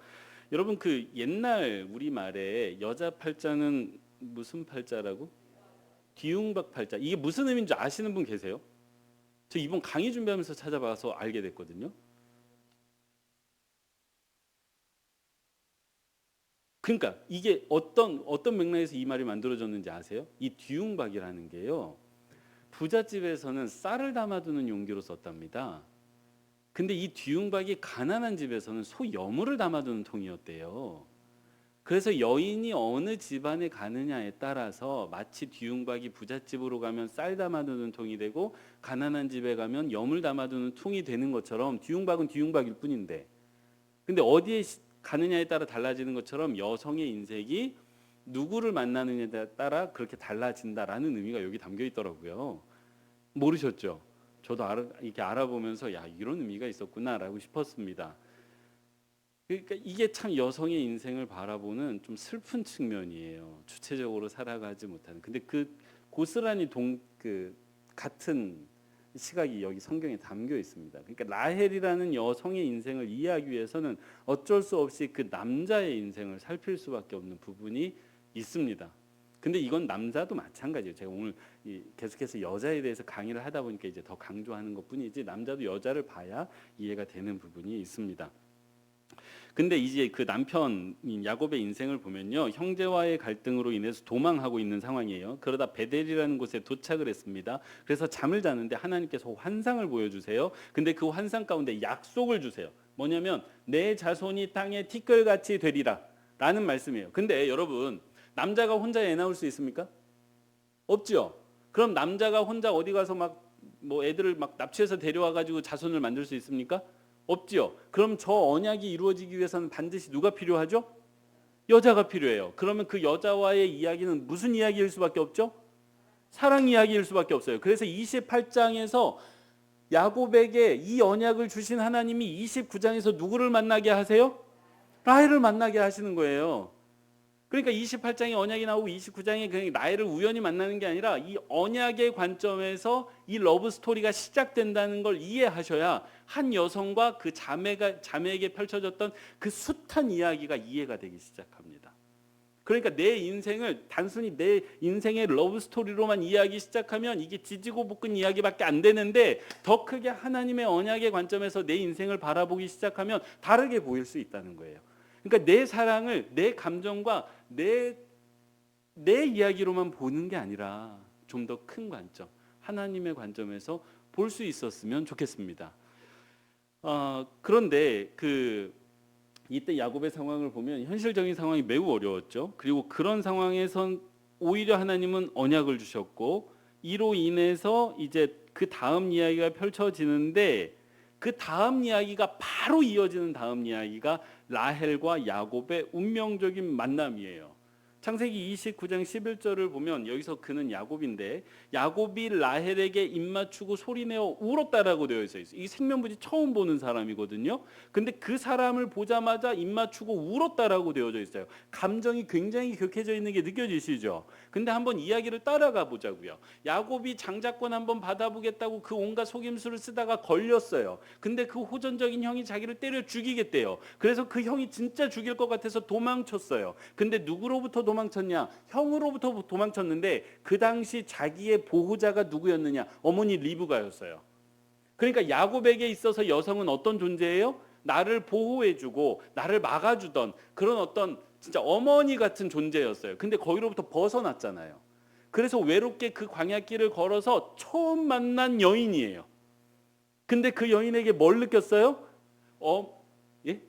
여러분 그 옛날 우리말에 여자 팔자는 무슨 팔자라고? 뒤웅박 팔자. 이게 무슨 의미인지 아시는 분 계세요? 저 이번 강의 준비하면서 찾아봐서 알게 됐거든요. 그러니까 이게 어떤 맥락에서 이 말이 만들어졌는지 아세요? 이 뒤웅박이라는 게요. 부잣집에서는 쌀을 담아두는 용기로 썼답니다. 근데 이 뒤웅박이 가난한 집에서는 소 여물을 담아두는 통이었대요. 그래서 여인이 어느 집안에 가느냐에 따라서 마치 뒤웅박이 부잣집으로 가면 쌀 담아두는 통이 되고 가난한 집에 가면 여물 담아두는 통이 되는 것처럼 뒤웅박은 뒤웅박일 뿐인데, 근데 어디에 가느냐에 따라 달라지는 것처럼 여성의 인생이 누구를 만나느냐에 따라 그렇게 달라진다라는 의미가 여기 담겨 있더라고요. 모르셨죠? 저도 이렇게 알아보면서 야, 이런 의미가 있었구나라고 싶었습니다. 그러니까 이게 참 여성의 인생을 바라보는 좀 슬픈 측면이에요. 주체적으로 살아가지 못하는. 근데 그 고스란히 같은 시각이 여기 성경에 담겨 있습니다. 그러니까 라헬이라는 여성의 인생을 이해하기 위해서는 어쩔 수 없이 그 남자의 인생을 살필 수밖에 없는 부분이 있습니다. 근데 이건 남자도 마찬가지예요. 제가 오늘 계속해서 여자에 대해서 강의를 하다 보니까 이제 더 강조하는 것뿐이지 남자도 여자를 봐야 이해가 되는 부분이 있습니다. 근데 이제 그 남편 야곱의 인생을 보면요, 형제와의 갈등으로 인해서 도망하고 있는 상황이에요. 그러다 베델이라는 곳에 도착을 했습니다. 그래서 잠을 자는데 하나님께서 환상을 보여주세요. 근데 그 환상 가운데 약속을 주세요. 뭐냐면 내 자손이 땅에 티끌같이 되리라 라는 말씀이에요. 근데 여러분, 남자가 혼자 애 낳을 수 있습니까? 없죠. 그럼 남자가 혼자 어디 가서 뭐 애들을 납치해서 데려와 가지고 자손을 만들 수 있습니까? 없지요. 그럼 저 언약이 이루어지기 위해서는 반드시 누가 필요하죠? 여자가 필요해요. 그러면 그 여자와의 이야기는 무슨 이야기일 수밖에 없죠? 사랑 이야기일 수밖에 없어요. 그래서 28장에서 야곱에게 이 언약을 주신 하나님이 29장에서 누구를 만나게 하세요? 라헬을 만나게 하시는 거예요. 그러니까 28장에 언약이 나오고 29장에 그냥 라헬을 우연히 만나는 게 아니라 이 언약의 관점에서 이 러브 스토리가 시작된다는 걸 이해하셔야 한 여성과 그 자매에게 펼쳐졌던 그 숱한 이야기가 이해가 되기 시작합니다. 그러니까 내 인생을 단순히 내 인생의 러브 스토리로만 이해하기 시작하면 이게 지지고 볶은 이야기밖에 안 되는데, 더 크게 하나님의 언약의 관점에서 내 인생을 바라보기 시작하면 다르게 보일 수 있다는 거예요. 그러니까 내 사랑을 내 감정과 내 이야기로만 보는 게 아니라 좀 더 큰 관점, 하나님의 관점에서 볼 수 있었으면 좋겠습니다. 그런데 이때 야곱의 상황을 보면 현실적인 상황이 매우 어려웠죠. 그리고 그런 상황에선 오히려 하나님은 언약을 주셨고, 이로 인해서 이제 그 다음 이야기가 펼쳐지는데, 그 다음 이야기가 바로 이어지는 다음 이야기가 라헬과 야곱의 운명적인 만남이에요. 창세기 29장 11절을 보면 여기서 그는 야곱인데 야곱이 라헬에게 입맞추고 소리내어 울었다라고 되어 있어요. 이 생명부지 처음 보는 사람이거든요. 근데 그 사람을 보자마자 입맞추고 울었다라고 되어져 있어요. 감정이 굉장히 격해져 있는 게 느껴지시죠? 근데 한번 이야기를 따라가 보자고요. 야곱이 장자권 한번 받아보겠다고 그 온갖 속임수를 쓰다가 걸렸어요. 근데 그 호전적인 형이 자기를 때려 죽이겠대요. 그래서 그 형이 진짜 죽일 것 같아서 도망쳤어요. 근데 누구로부터 도망쳤냐? 형으로부터 도망쳤는데 그 당시 자기의 보호자가 누구였느냐? 어머니 리브가였어요. 그러니까 야곱에게 있어서 여성은 어떤 존재예요? 나를 보호해주고 나를 막아주던 그런 어떤 진짜 어머니 같은 존재였어요. 근데 거기로부터 벗어났잖아요. 그래서 외롭게 그 광야길을 걸어서 처음 만난 여인이에요. 근데 그 여인에게 뭘 느꼈어요? 예?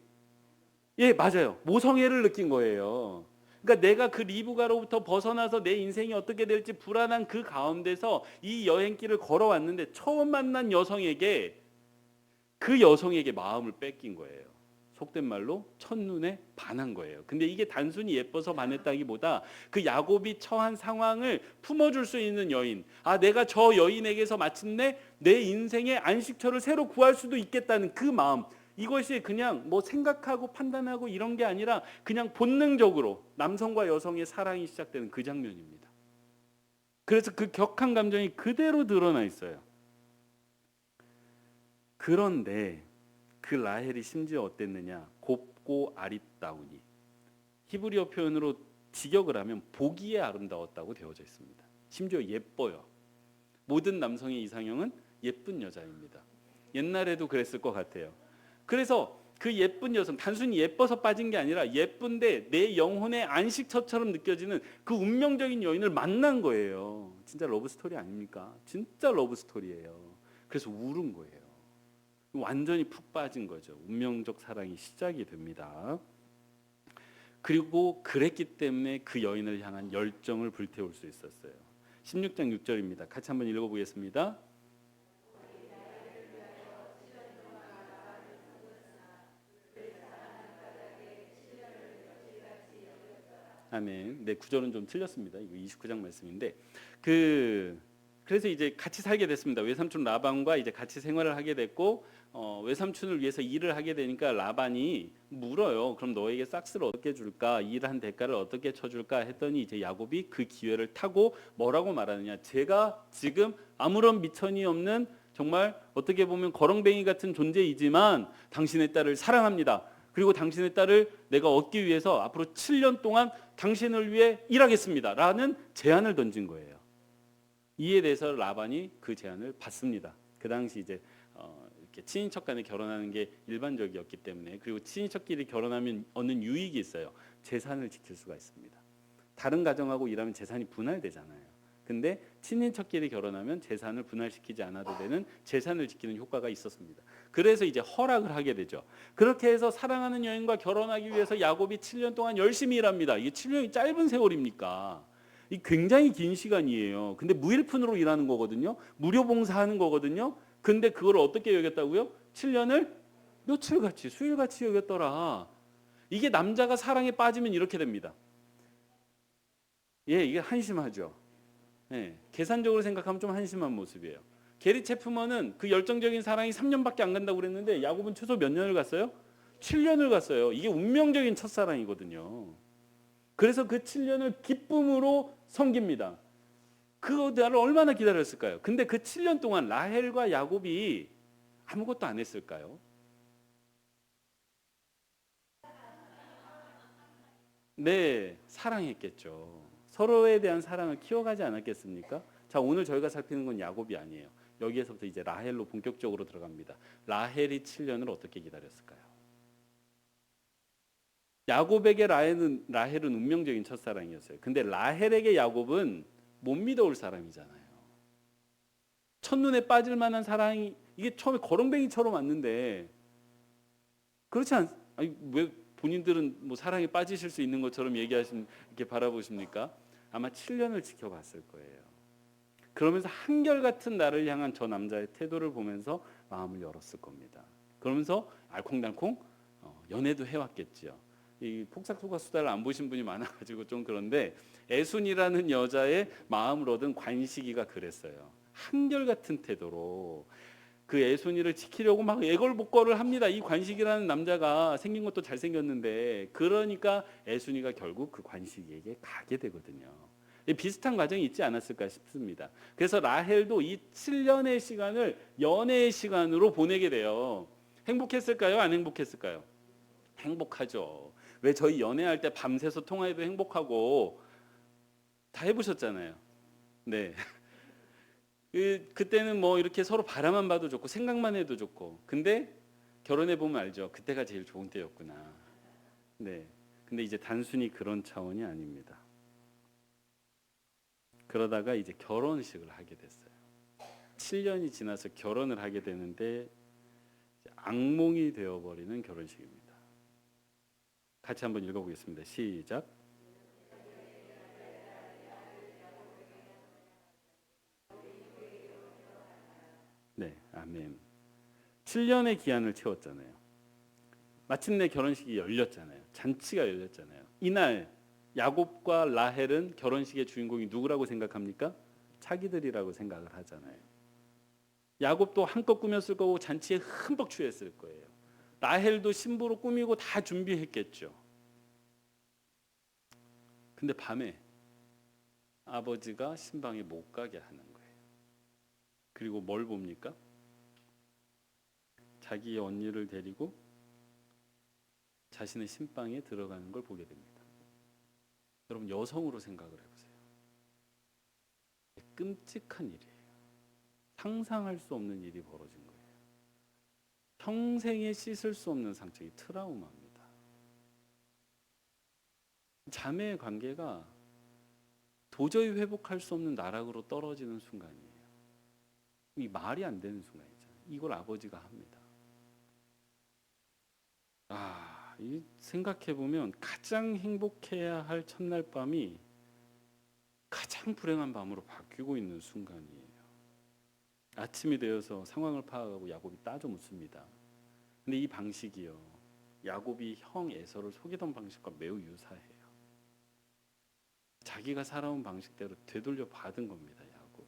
예, 맞아요. 모성애를 느낀 거예요. 그러니까 내가 그 리브가로부터 벗어나서 내 인생이 어떻게 될지 불안한 그 가운데서 이 여행길을 걸어왔는데 처음 만난 여성에게 그 여성에게 마음을 뺏긴 거예요. 속된 말로 첫눈에 반한 거예요. 근데 이게 단순히 예뻐서 반했다기보다 그 야곱이 처한 상황을 품어줄 수 있는 여인, 내가 저 여인에게서 마침내 내 인생의 안식처를 새로 구할 수도 있겠다는 그 마음, 이것이 그냥 뭐 생각하고 판단하고 이런 게 아니라 그냥 본능적으로 남성과 여성의 사랑이 시작되는 그 장면입니다. 그래서 그 격한 감정이 그대로 드러나 있어요. 그런데 그 라헬이 심지어 어땠느냐? 곱고 아리따우니. 히브리어 표현으로 직역을 하면 보기에 아름다웠다고 되어져 있습니다. 심지어 예뻐요. 모든 남성의 이상형은 예쁜 여자입니다. 옛날에도 그랬을 것 같아요. 그래서 그 예쁜 여성, 단순히 예뻐서 빠진 게 아니라 예쁜데 내 영혼의 안식처처럼 느껴지는 그 운명적인 여인을 만난 거예요. 진짜 러브스토리 아닙니까? 진짜 러브스토리예요. 그래서 울은 거예요. 완전히 푹 빠진 거죠. 운명적 사랑이 시작이 됩니다. 그리고 그랬기 때문에 그 여인을 향한 열정을 불태울 수 있었어요. 16장 6절입니다. 같이 한번 읽어보겠습니다. 아멘. 네, 구절은 좀 틀렸습니다. 이거 29장 말씀인데 그래서 이제 같이 살게 됐습니다. 외삼촌 라반과 이제 같이 생활을 하게 됐고 외삼촌을 위해서 일을 하게 되니까 라반이 물어요. 그럼 너에게 삭스를 어떻게 줄까? 일한 대가를 어떻게 쳐줄까? 했더니 이제 야곱이 그 기회를 타고 뭐라고 말하느냐? 제가 지금 아무런 미천이 없는 정말 어떻게 보면 거렁뱅이 같은 존재이지만 당신의 딸을 사랑합니다. 그리고 당신의 딸을 내가 얻기 위해서 앞으로 7년 동안 당신을 위해 일하겠습니다. 라는 제안을 던진 거예요. 이에 대해서 라반이 그 제안을 받습니다. 그 당시 이제 이렇게 친인척 간에 결혼하는 게 일반적이었기 때문에, 그리고 친인척끼리 결혼하면 얻는 유익이 있어요. 재산을 지킬 수가 있습니다. 다른 가정하고 일하면 재산이 분할되잖아요. 근데 친인척끼리 결혼하면 재산을 분할시키지 않아도 되는 재산을 지키는 효과가 있었습니다. 그래서 이제 허락을 하게 되죠. 그렇게 해서 사랑하는 여인과 결혼하기 위해서 야곱이 7년 동안 열심히 일합니다. 이게 7년이 짧은 세월입니까? 이 굉장히 긴 시간이에요. 근데 무일푼으로 일하는 거거든요. 무료 봉사하는 거거든요. 근데 그걸 어떻게 여겼다고요? 7년을 며칠같이 수일같이 여겼더라. 이게 남자가 사랑에 빠지면 이렇게 됩니다. 예, 이게 한심하죠. 예, 계산적으로 생각하면 좀 한심한 모습이에요. 게리 체프먼은 그 열정적인 사랑이 3년밖에 안 간다고 그랬는데 야곱은 최소 몇 년을 갔어요? 7년을 갔어요. 이게 운명적인 첫사랑이거든요. 그래서 그 7년을 기쁨으로 섬깁니다. 그날을 얼마나 기다렸을까요? 근데 그 7년 동안 라헬과 야곱이 아무것도 안 했을까요? 네, 사랑했겠죠. 서로에 대한 사랑을 키워가지 않았겠습니까? 자, 오늘 저희가 살피는 건 야곱이 아니에요. 여기에서부터 이제 라헬로 본격적으로 들어갑니다. 라헬이 7년을 어떻게 기다렸을까요? 야곱에게 라헬은 운명적인 첫사랑이었어요. 근데 라헬에게 야곱은 못 믿어올 사람이잖아요. 첫눈에 빠질 만한 사랑이, 이게 처음에 거렁뱅이처럼 왔는데 그렇지 아니, 왜 본인들은 뭐 사랑에 빠지실 수 있는 것처럼 이렇게 바라보십니까? 아마 7년을 지켜봤을 거예요. 그러면서 한결같은 나를 향한 저 남자의 태도를 보면서 마음을 열었을 겁니다. 그러면서 알콩달콩 연애도 해왔겠지요. 이 폭삭소가 수다를 안 보신 분이 많아가지고 좀 그런데 애순이라는 여자의 마음을 얻은 관식이가 그랬어요. 한결같은 태도로 그 애순이를 지키려고 막 애걸복걸을 합니다. 이 관식이라는 남자가 생긴 것도 잘생겼는데 그러니까 애순이가 결국 그 관식이에게 가게 되거든요. 비슷한 과정이 있지 않았을까 싶습니다. 그래서 라헬도 이 7년의 시간을 연애의 시간으로 보내게 돼요. 행복했을까요? 안 행복했을까요? 행복하죠. 왜 저희 연애할 때 밤새서 통화해도 행복하고 다 해보셨잖아요. 네. 그때는 뭐 이렇게 서로 바라만 봐도 좋고 생각만 해도 좋고 근데 결혼해 보면 알죠. 그때가 제일 좋은 때였구나. 네. 근데 이제 단순히 그런 차원이 아닙니다. 그러다가 이제 결혼식을 하게 됐어요. 7년이 지나서 결혼을 하게 되는데 악몽이 되어버리는 결혼식입니다. 같이 한번 읽어보겠습니다. 시작. 네, 아멘. 7년의 기한을 채웠잖아요. 마침내 결혼식이 열렸잖아요. 잔치가 열렸잖아요. 이날 야곱과 라헬은 결혼식의 주인공이 누구라고 생각합니까? 자기들이라고 생각을 하잖아요. 야곱도 한껏 꾸몄을 거고 잔치에 흠뻑 취했을 거예요. 라헬도 신부로 꾸미고 다 준비했겠죠. 근데 밤에 아버지가 신방에 못 가게 하는 거예요. 그리고 뭘 봅니까? 자기 언니를 데리고 자신의 신방에 들어가는 걸 보게 됩니다. 여러분 여성으로 생각을 해보세요. 끔찍한 일이에요. 상상할 수 없는 일이 벌어진 거예요. 평생에 씻을 수 없는 상처, 이 트라우마입니다. 자매의 관계가 도저히 회복할 수 없는 나락으로 떨어지는 순간이에요. 이 말이 안 되는 순간이잖아요. 이걸 아버지가 합니다. 이 생각해 보면 가장 행복해야 할 첫날 밤이 가장 불행한 밤으로 바뀌고 있는 순간이에요. 아침이 되어서 상황을 파악하고 야곱이 따져 묻습니다. 근데 이 방식이요, 야곱이 형 에서를 속이던 방식과 매우 유사해요. 자기가 살아온 방식대로 되돌려 받은 겁니다. 야곱이.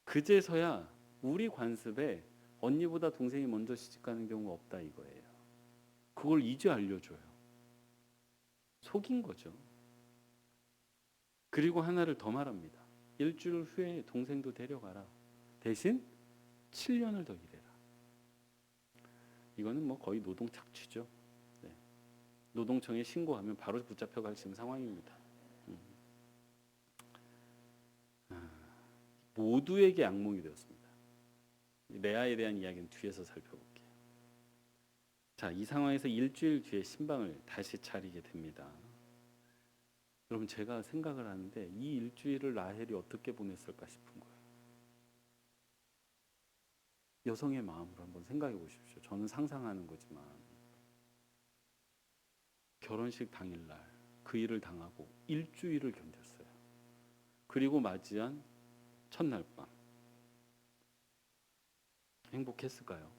그제서야 우리 관습에 언니보다 동생이 먼저 시집가는 경우가 없다 이거예요. 그걸 이제 알려줘요. 속인 거죠. 그리고 하나를 더 말합니다. 일주일 후에 동생도 데려가라. 대신 7년을 더 일해라. 이거는 뭐 거의 노동 착취죠. 네. 노동청에 신고하면 바로 붙잡혀갈 지금 상황입니다. 모두에게 악몽이 되었습니다. 레아에 대한 이야기는 뒤에서 살펴볼게요. 자, 이 상황에서 일주일 뒤에 신방을 다시 차리게 됩니다. 여러분 제가 생각을 하는데 이 일주일을 라헬이 어떻게 보냈을까 싶은 거예요. 여성의 마음으로 한번 생각해 보십시오. 저는 상상하는 거지만 결혼식 당일날 그 일을 당하고 일주일을 견뎠어요. 그리고 맞이한 첫날 밤 행복했을까요?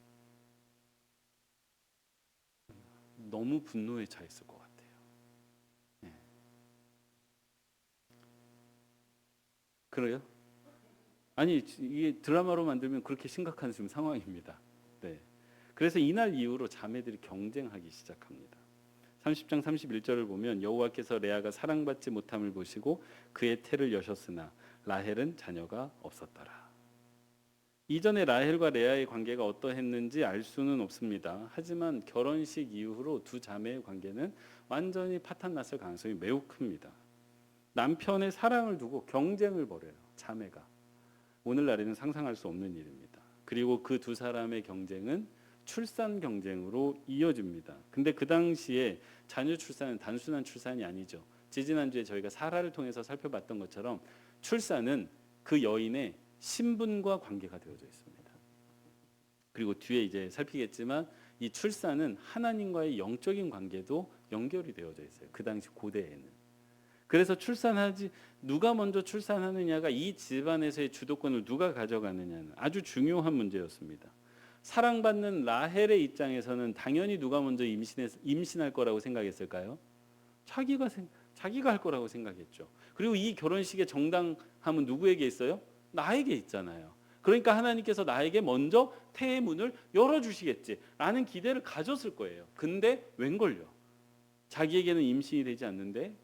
너무 분노에 차 있을 것 같아요. 네. 그래요? 아니 이게 드라마로 만들면 그렇게 심각한 지금 상황입니다. 네. 그래서 이날 이후로 자매들이 경쟁하기 시작합니다. 30장 31절을 보면 여호와께서 레아가 사랑받지 못함을 보시고 그의 태를 여셨으나 라헬은 자녀가 없었더라. 이전에 라헬과 레아의 관계가 어떠했는지 알 수는 없습니다. 하지만 결혼식 이후로 두 자매의 관계는 완전히 파탄났을 가능성이 매우 큽니다. 남편의 사랑을 두고 경쟁을 벌여요. 자매가. 오늘날에는 상상할 수 없는 일입니다. 그리고 그 두 사람의 경쟁은 출산 경쟁으로 이어집니다. 근데 그 당시에 자녀 출산은 단순한 출산이 아니죠. 지지난주에 저희가 사라를 통해서 살펴봤던 것처럼 출산은 그 여인의 신분과 관계가 되어져 있습니다. 그리고 뒤에 이제 살피겠지만 이 출산은 하나님과의 영적인 관계도 연결이 되어져 있어요. 그 당시 고대에는. 그래서 누가 먼저 출산하느냐가 이 집안에서의 주도권을 누가 가져가느냐는 아주 중요한 문제였습니다. 사랑받는 라헬의 입장에서는 당연히 누가 먼저 임신할 거라고 생각했을까요? 자기가 할 거라고 생각했죠. 그리고 이 결혼식의 정당함은 누구에게 있어요? 나에게 있잖아요. 그러니까 하나님께서 나에게 먼저 태의 문을 열어주시겠지라는 기대를 가졌을 거예요. 근데 웬걸요? 자기에게는 임신이 되지 않는데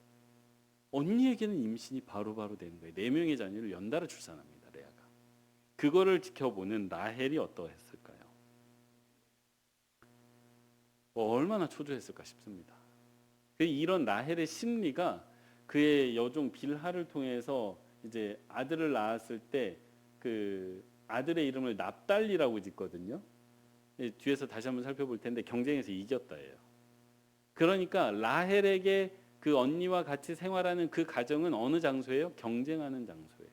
언니에게는 임신이 바로바로 되는 거예요. 4명의 자녀를 연달아 출산합니다. 레아가. 그거를 지켜보는 라헬이 어떠했을까요? 얼마나 초조했을까 싶습니다. 이런 라헬의 심리가 그의 여종 빌하를 통해서 이제 아들을 낳았을 때 그 아들의 이름을 납달리라고 짓거든요. 뒤에서 다시 한번 살펴볼 텐데 경쟁에서 이겼다예요. 그러니까 라헬에게 그 언니와 같이 생활하는 그 가정은 어느 장소예요? 경쟁하는 장소예요.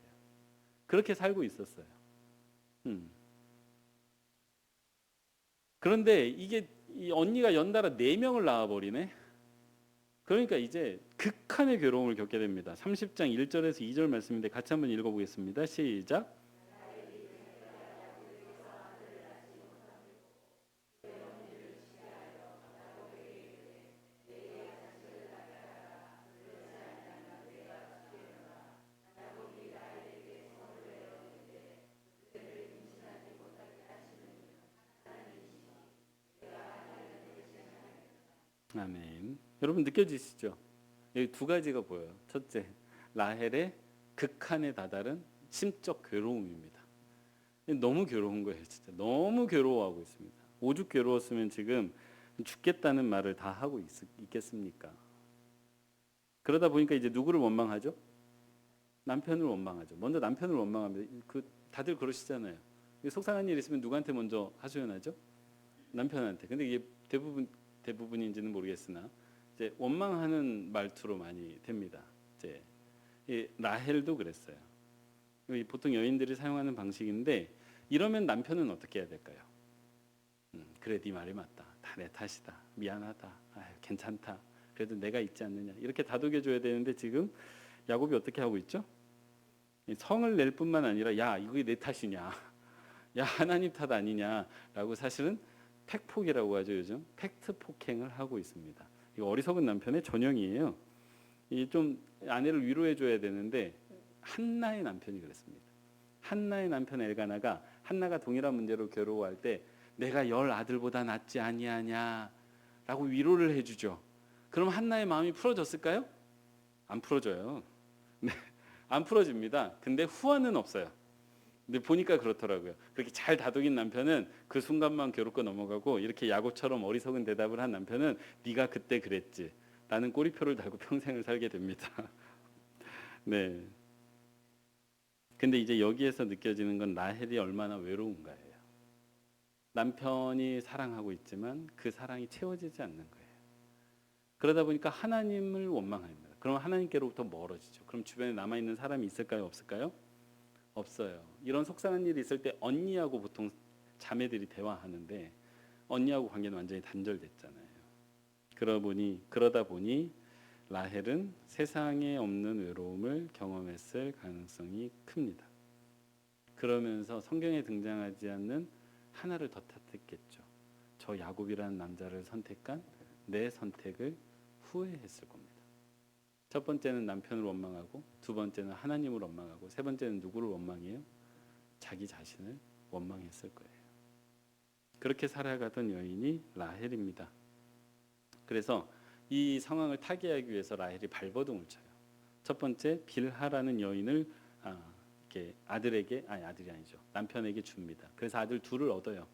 그렇게 살고 있었어요. 그런데 이게 이 언니가 연달아 4명을 낳아버리네. 그러니까 이제 극한의 괴로움을 겪게 됩니다. 30장 1절에서 2절 말씀인데 같이 한번 읽어보겠습니다. 시작. 아멘. 여러분 느껴지시죠? 여기 2가지가 보여요. 첫째, 라헬의 극한에 다다른 심적 괴로움입니다. 너무 괴로운 거예요, 진짜. 너무 괴로워하고 있습니다. 오죽 괴로웠으면 지금 죽겠다는 말을 다 하고 있겠습니까? 그러다 보니까 이제 누구를 원망하죠? 남편을 원망하죠. 먼저 남편을 원망합니다. 다들 그러시잖아요. 속상한 일 있으면 누구한테 먼저 하소연하죠? 남편한테. 근데 이게 대부분인지는 모르겠으나 이제 원망하는 말투로 많이 됩니다. 이제 라헬도 그랬어요. 보통 여인들이 사용하는 방식인데 이러면 남편은 어떻게 해야 될까요? 그래, 네 말이 맞다. 다 내 탓이다. 미안하다. 아유, 괜찮다. 그래도 내가 있지 않느냐. 이렇게 다독여줘야 되는데 지금 야곱이 어떻게 하고 있죠? 성을 낼 뿐만 아니라 야, 이거 내 탓이냐. 야, 하나님 탓 아니냐라고 사실은 팩폭이라고 하죠. 요즘 팩트 폭행을 하고 있습니다. 이거 어리석은 남편의 전형이에요. 좀 아내를 위로해 줘야 되는데 한나의 남편이 그랬습니다. 한나의 남편 엘가나가 한나가 동일한 문제로 괴로워할 때 내가 10 아들보다 낫지 아니하냐라고 위로를 해주죠. 그럼 한나의 마음이 풀어졌을까요? 안 풀어져요. 네, 안 풀어집니다. 근데 후환은 없어요. 근데 보니까 그렇더라고요. 그렇게 잘 다독인 남편은 그 순간만 괴롭고 넘어가고 이렇게 야곱처럼 어리석은 대답을 한 남편은 네가 그때 그랬지 라는 꼬리표를 달고 평생을 살게 됩니다. 네. 근데 이제 여기에서 느껴지는 건 라헬이 얼마나 외로운가예요. 남편이 사랑하고 있지만 그 사랑이 채워지지 않는 거예요. 그러다 보니까 하나님을 원망합니다. 그럼 하나님께로부터 멀어지죠. 그럼 주변에 남아있는 사람이 있을까요? 없을까요? 없어요. 이런 속상한 일이 있을 때 언니하고 보통 자매들이 대화하는데 언니하고 관계는 완전히 단절됐잖아요. 그러다 보니 라헬은 세상에 없는 외로움을 경험했을 가능성이 큽니다. 그러면서 성경에 등장하지 않는 하나를 더 탓했겠죠. 저 야곱이라는 남자를 선택한 내 선택을 후회했을 겁니다. 첫 번째는 남편을 원망하고, 두 번째는 하나님을 원망하고, 세 번째는 누구를 원망해요? 자기 자신을 원망했을 거예요. 그렇게 살아가던 여인이 라헬입니다. 그래서 이 상황을 타개하기 위해서 라헬이 발버둥을 쳐요. 첫 번째, 빌하라는 여인을 이렇게 아들이 아니죠. 남편에게 줍니다. 그래서 아들 둘을 얻어요.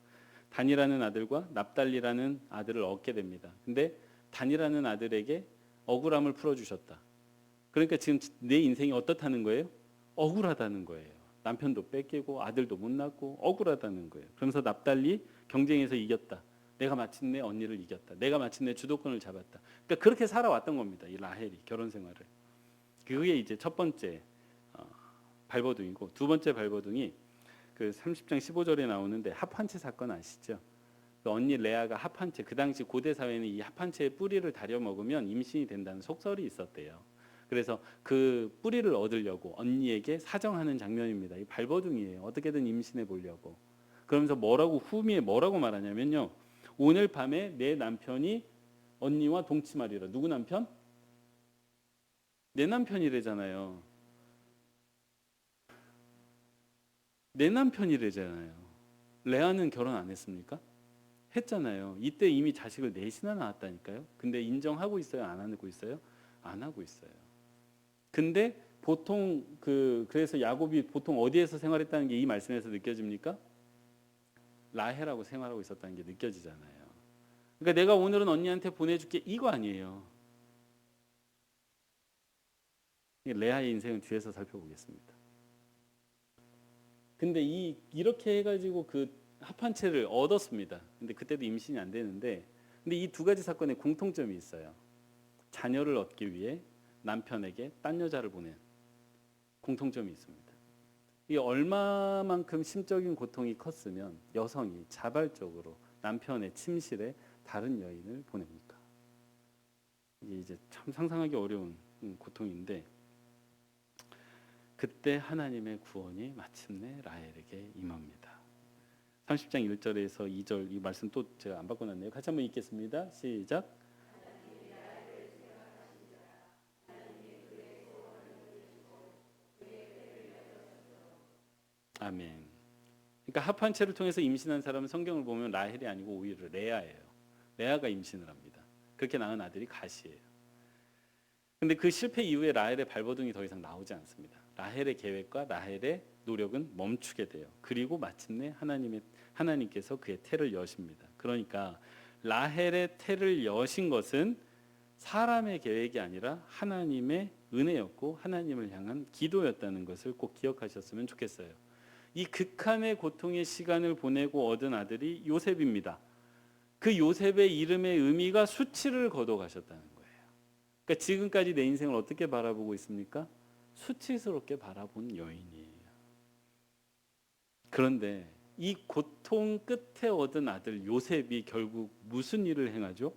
단이라는 아들과 납달리라는 아들을 얻게 됩니다. 근데 단이라는 아들에게 억울함을 풀어주셨다. 그러니까 지금 내 인생이 어떻다는 거예요? 억울하다는 거예요. 남편도 뺏기고 아들도 못 낳고 억울하다는 거예요. 그러면서 납달리 경쟁에서 이겼다. 내가 마침내 언니를 이겼다. 내가 마침내 주도권을 잡았다. 그러니까 그렇게 살아왔던 겁니다. 이 라헬이 결혼 생활을. 그게 이제 첫 번째 발버둥이고, 두 번째 발버둥이 그 30장 15절에 나오는데 합한채 사건 아시죠? 그 언니 레아가 합한채, 그 당시 고대 사회는 이 합한채의 뿌리를 다려 먹으면 임신이 된다는 속설이 있었대요. 그래서 그 뿌리를 얻으려고 언니에게 사정하는 장면입니다. 이 발버둥이에요. 어떻게든 임신해 보려고. 그러면서 후미에 뭐라고 말하냐면요. 오늘 밤에 내 남편이 언니와 동침하리라. 누구 남편? 내 남편이래잖아요. 내 남편이래잖아요. 레아는 결혼 안 했습니까? 했잖아요. 이때 이미 자식을 넷이나 낳았다니까요. 근데 인정하고 있어요? 안 하고 있어요? 안 하고 있어요. 근데 보통 그래서 야곱이 보통 어디에서 생활했다는 게 이 말씀에서 느껴집니까? 라헬하고 생활하고 있었다는 게 느껴지잖아요. 그러니까 내가 오늘은 언니한테 보내줄게 이거 아니에요. 레아의 인생은 뒤에서 살펴보겠습니다. 근데 이렇게 해가지고 그 합한채를 얻었습니다. 근데 그때도 임신이 안 되는데, 근데 이 두 가지 사건에 공통점이 있어요. 자녀를 얻기 위해 남편에게 딴 여자를 보낸 공통점이 있습니다. 이 얼마만큼 심적인 고통이 컸으면 여성이 자발적으로 남편의 침실에 다른 여인을 보냅니까? 이게 이제 참 상상하기 어려운 고통인데, 그때 하나님의 구원이 마침내 라헬에게 임합니다. 30장 1절에서 2절 이 말씀 또 제가 안 바꿔놨네요. 같이 한번 읽겠습니다. 시작. 아멘. 그러니까 합한채를 통해서 임신한 사람은 성경을 보면 라헬이 아니고 오히려 레아예요. 레아가 임신을 합니다. 그렇게 낳은 아들이 가시예요. 근데 그 실패 이후에 라헬의 발버둥이 더 이상 나오지 않습니다. 라헬의 계획과 라헬의 노력은 멈추게 돼요. 그리고 마침내 하나님께서 그의 태를 여십니다. 그러니까 라헬의 태를 여신 것은 사람의 계획이 아니라 하나님의 은혜였고 하나님을 향한 기도였다는 것을 꼭 기억하셨으면 좋겠어요. 이 극한의 고통의 시간을 보내고 얻은 아들이 요셉입니다. 그 요셉의 이름의 의미가 수치를 거둬 가셨다는 거예요. 그러니까 지금까지 내 인생을 어떻게 바라보고 있습니까? 수치스럽게 바라본 여인이에요. 그런데 이 고통 끝에 얻은 아들 요셉이 결국 무슨 일을 행하죠?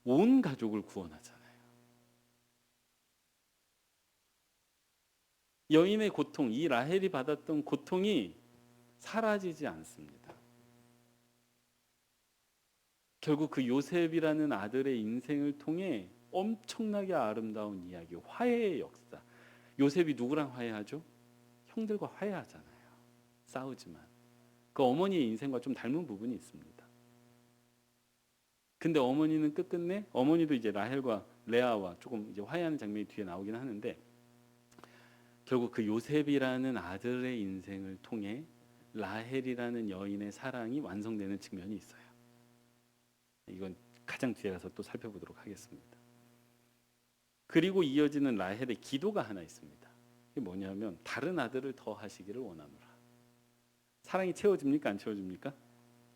온 가족을 구원하잖아요. 여인의 고통, 이 라헬이 받았던 고통이 사라지지 않습니다. 결국 그 요셉이라는 아들의 인생을 통해 엄청나게 아름다운 이야기, 화해의 역사. 요셉이 누구랑 화해하죠? 형들과 화해하잖아요. 싸우지만 그 어머니의 인생과 좀 닮은 부분이 있습니다. 근데 어머니는 끝끝내 어머니도 이제 라헬과 레아와 조금 이제 화해하는 장면이 뒤에 나오긴 하는데, 결국 그 요셉이라는 아들의 인생을 통해 라헬이라는 여인의 사랑이 완성되는 측면이 있어요. 이건 가장 뒤에 가서 또 살펴보도록 하겠습니다. 그리고 이어지는 라헬의 기도가 하나 있습니다. 이게 뭐냐면 다른 아들을 더 하시기를 원하노라. 사랑이 채워집니까? 안 채워집니까?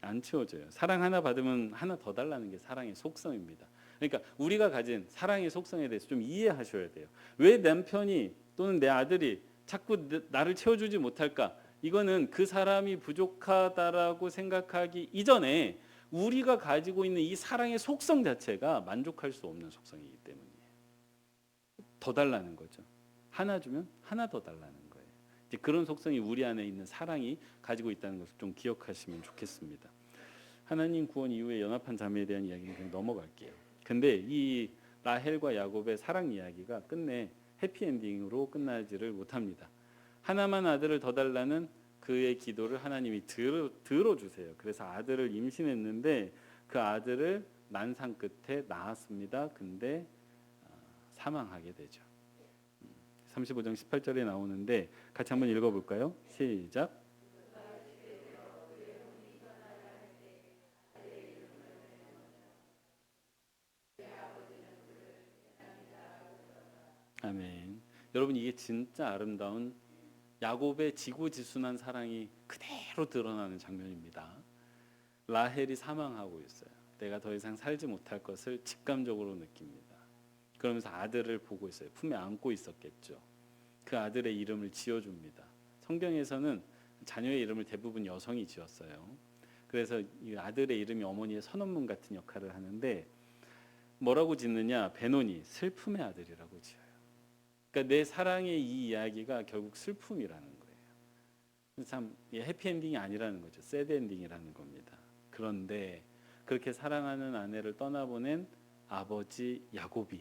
안 채워져요. 사랑 하나 받으면 하나 더 달라는 게 사랑의 속성입니다. 그러니까 우리가 가진 사랑의 속성에 대해서 좀 이해하셔야 돼요. 왜 남편이 또는 내 아들이 자꾸 나를 채워주지 못할까? 이거는 그 사람이 부족하다라고 생각하기 이전에 우리가 가지고 있는 이 사랑의 속성 자체가 만족할 수 없는 속성이기 때문이에요. 더 달라는 거죠. 하나 주면 하나 더 달라는 거예요. 이제 그런 속성이 우리 안에 있는 사랑이 가지고 있다는 것을 좀 기억하시면 좋겠습니다. 하나님 구원 이후에 연합한 자매에 대한 이야기는 그냥 넘어갈게요. 근데 이 라헬과 야곱의 사랑 이야기가 끝내 해피엔딩으로 끝나지를 못합니다. 하나만 아들을 더 달라는 그의 기도를 하나님이 들어주세요. 그래서 아들을 임신했는데 그 아들을 난상 끝에 낳았습니다. 근데 사망하게 되죠. 35장 18절에 나오는데 같이 한번 읽어볼까요? 시작. 아멘. 여러분 이게 진짜 아름다운 야곱의 지고지순한 사랑이 그대로 드러나는 장면입니다. 라헬이 사망하고 있어요. 내가 더 이상 살지 못할 것을 직감적으로 느낍니다. 그러면서 아들을 보고 있어요. 품에 안고 있었겠죠. 그 아들의 이름을 지어줍니다. 성경에서는 자녀의 이름을 대부분 여성이 지었어요. 그래서 이 아들의 이름이 어머니의 선언문 같은 역할을 하는데 뭐라고 짓느냐? 베노니, 슬픔의 아들이라고 지어요. 그러니까 내 사랑의 이 이야기가 결국 슬픔이라는 거예요. 참 해피엔딩이 아니라는 거죠. 새드엔딩이라는 겁니다. 그런데 그렇게 사랑하는 아내를 떠나보낸 아버지 야곱이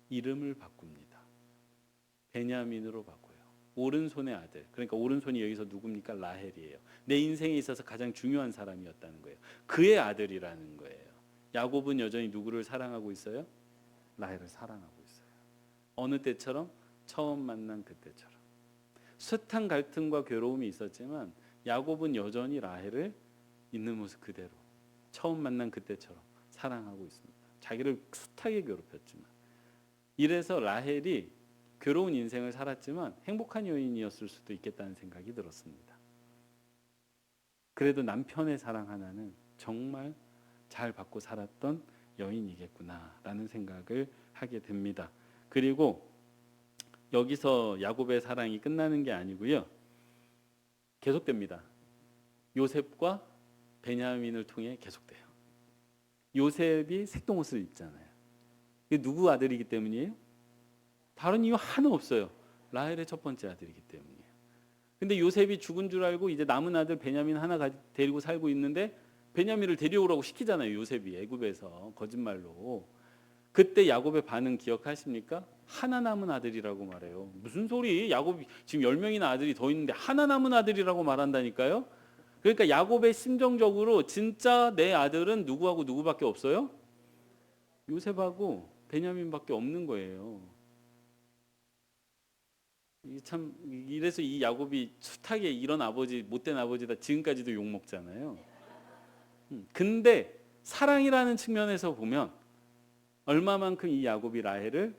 이름을 바꿉니다. 베냐민으로 바꿔요. 오른손의 아들. 그러니까 오른손이 여기서 누굽니까? 라헬이에요. 내 인생에 있어서 가장 중요한 사람이었다는 거예요. 그의 아들이라는 거예요. 야곱은 여전히 누구를 사랑하고 있어요? 라헬을 사랑하고 있어요. 어느 때처럼? 처음 만난 그때처럼. 숱한 갈등과 괴로움이 있었지만 야곱은 여전히 라헬을 있는 모습 그대로 처음 만난 그때처럼 사랑하고 있습니다. 자기를 숱하게 괴롭혔지만. 이래서 라헬이 괴로운 인생을 살았지만 행복한 여인이었을 수도 있겠다는 생각이 들었습니다. 그래도 남편의 사랑 하나는 정말 잘 받고 살았던 여인이겠구나라는 생각을 하게 됩니다. 그리고 여기서 야곱의 사랑이 끝나는 게 아니고요. 계속됩니다. 요셉과 베냐민을 통해 계속돼요. 요셉이 색동옷을 입잖아요. 이게 누구 아들이기 때문이에요? 다른 이유 하나 없어요. 라헬의 첫 번째 아들이기 때문이에요. 근데 요셉이 죽은 줄 알고 이제 남은 아들 베냐민 하나 데리고 살고 있는데 베냐민을 데려오라고 시키잖아요. 요셉이 애굽에서 거짓말로. 그때 야곱의 반응 기억하십니까? 하나 남은 아들이라고 말해요. 무슨 소리? 야곱이 지금 10명이나 아들이 더 있는데 하나 남은 아들이라고 말한다니까요. 그러니까 야곱의 심정적으로 진짜 내 아들은 누구하고 누구밖에 없어요? 요셉하고 베냐민밖에 없는 거예요. 참 이래서 이 야곱이 숱하게 이런 아버지 못된 아버지다 지금까지도 욕 먹잖아요. 근데 사랑이라는 측면에서 보면 얼마만큼 이 야곱이 라헬을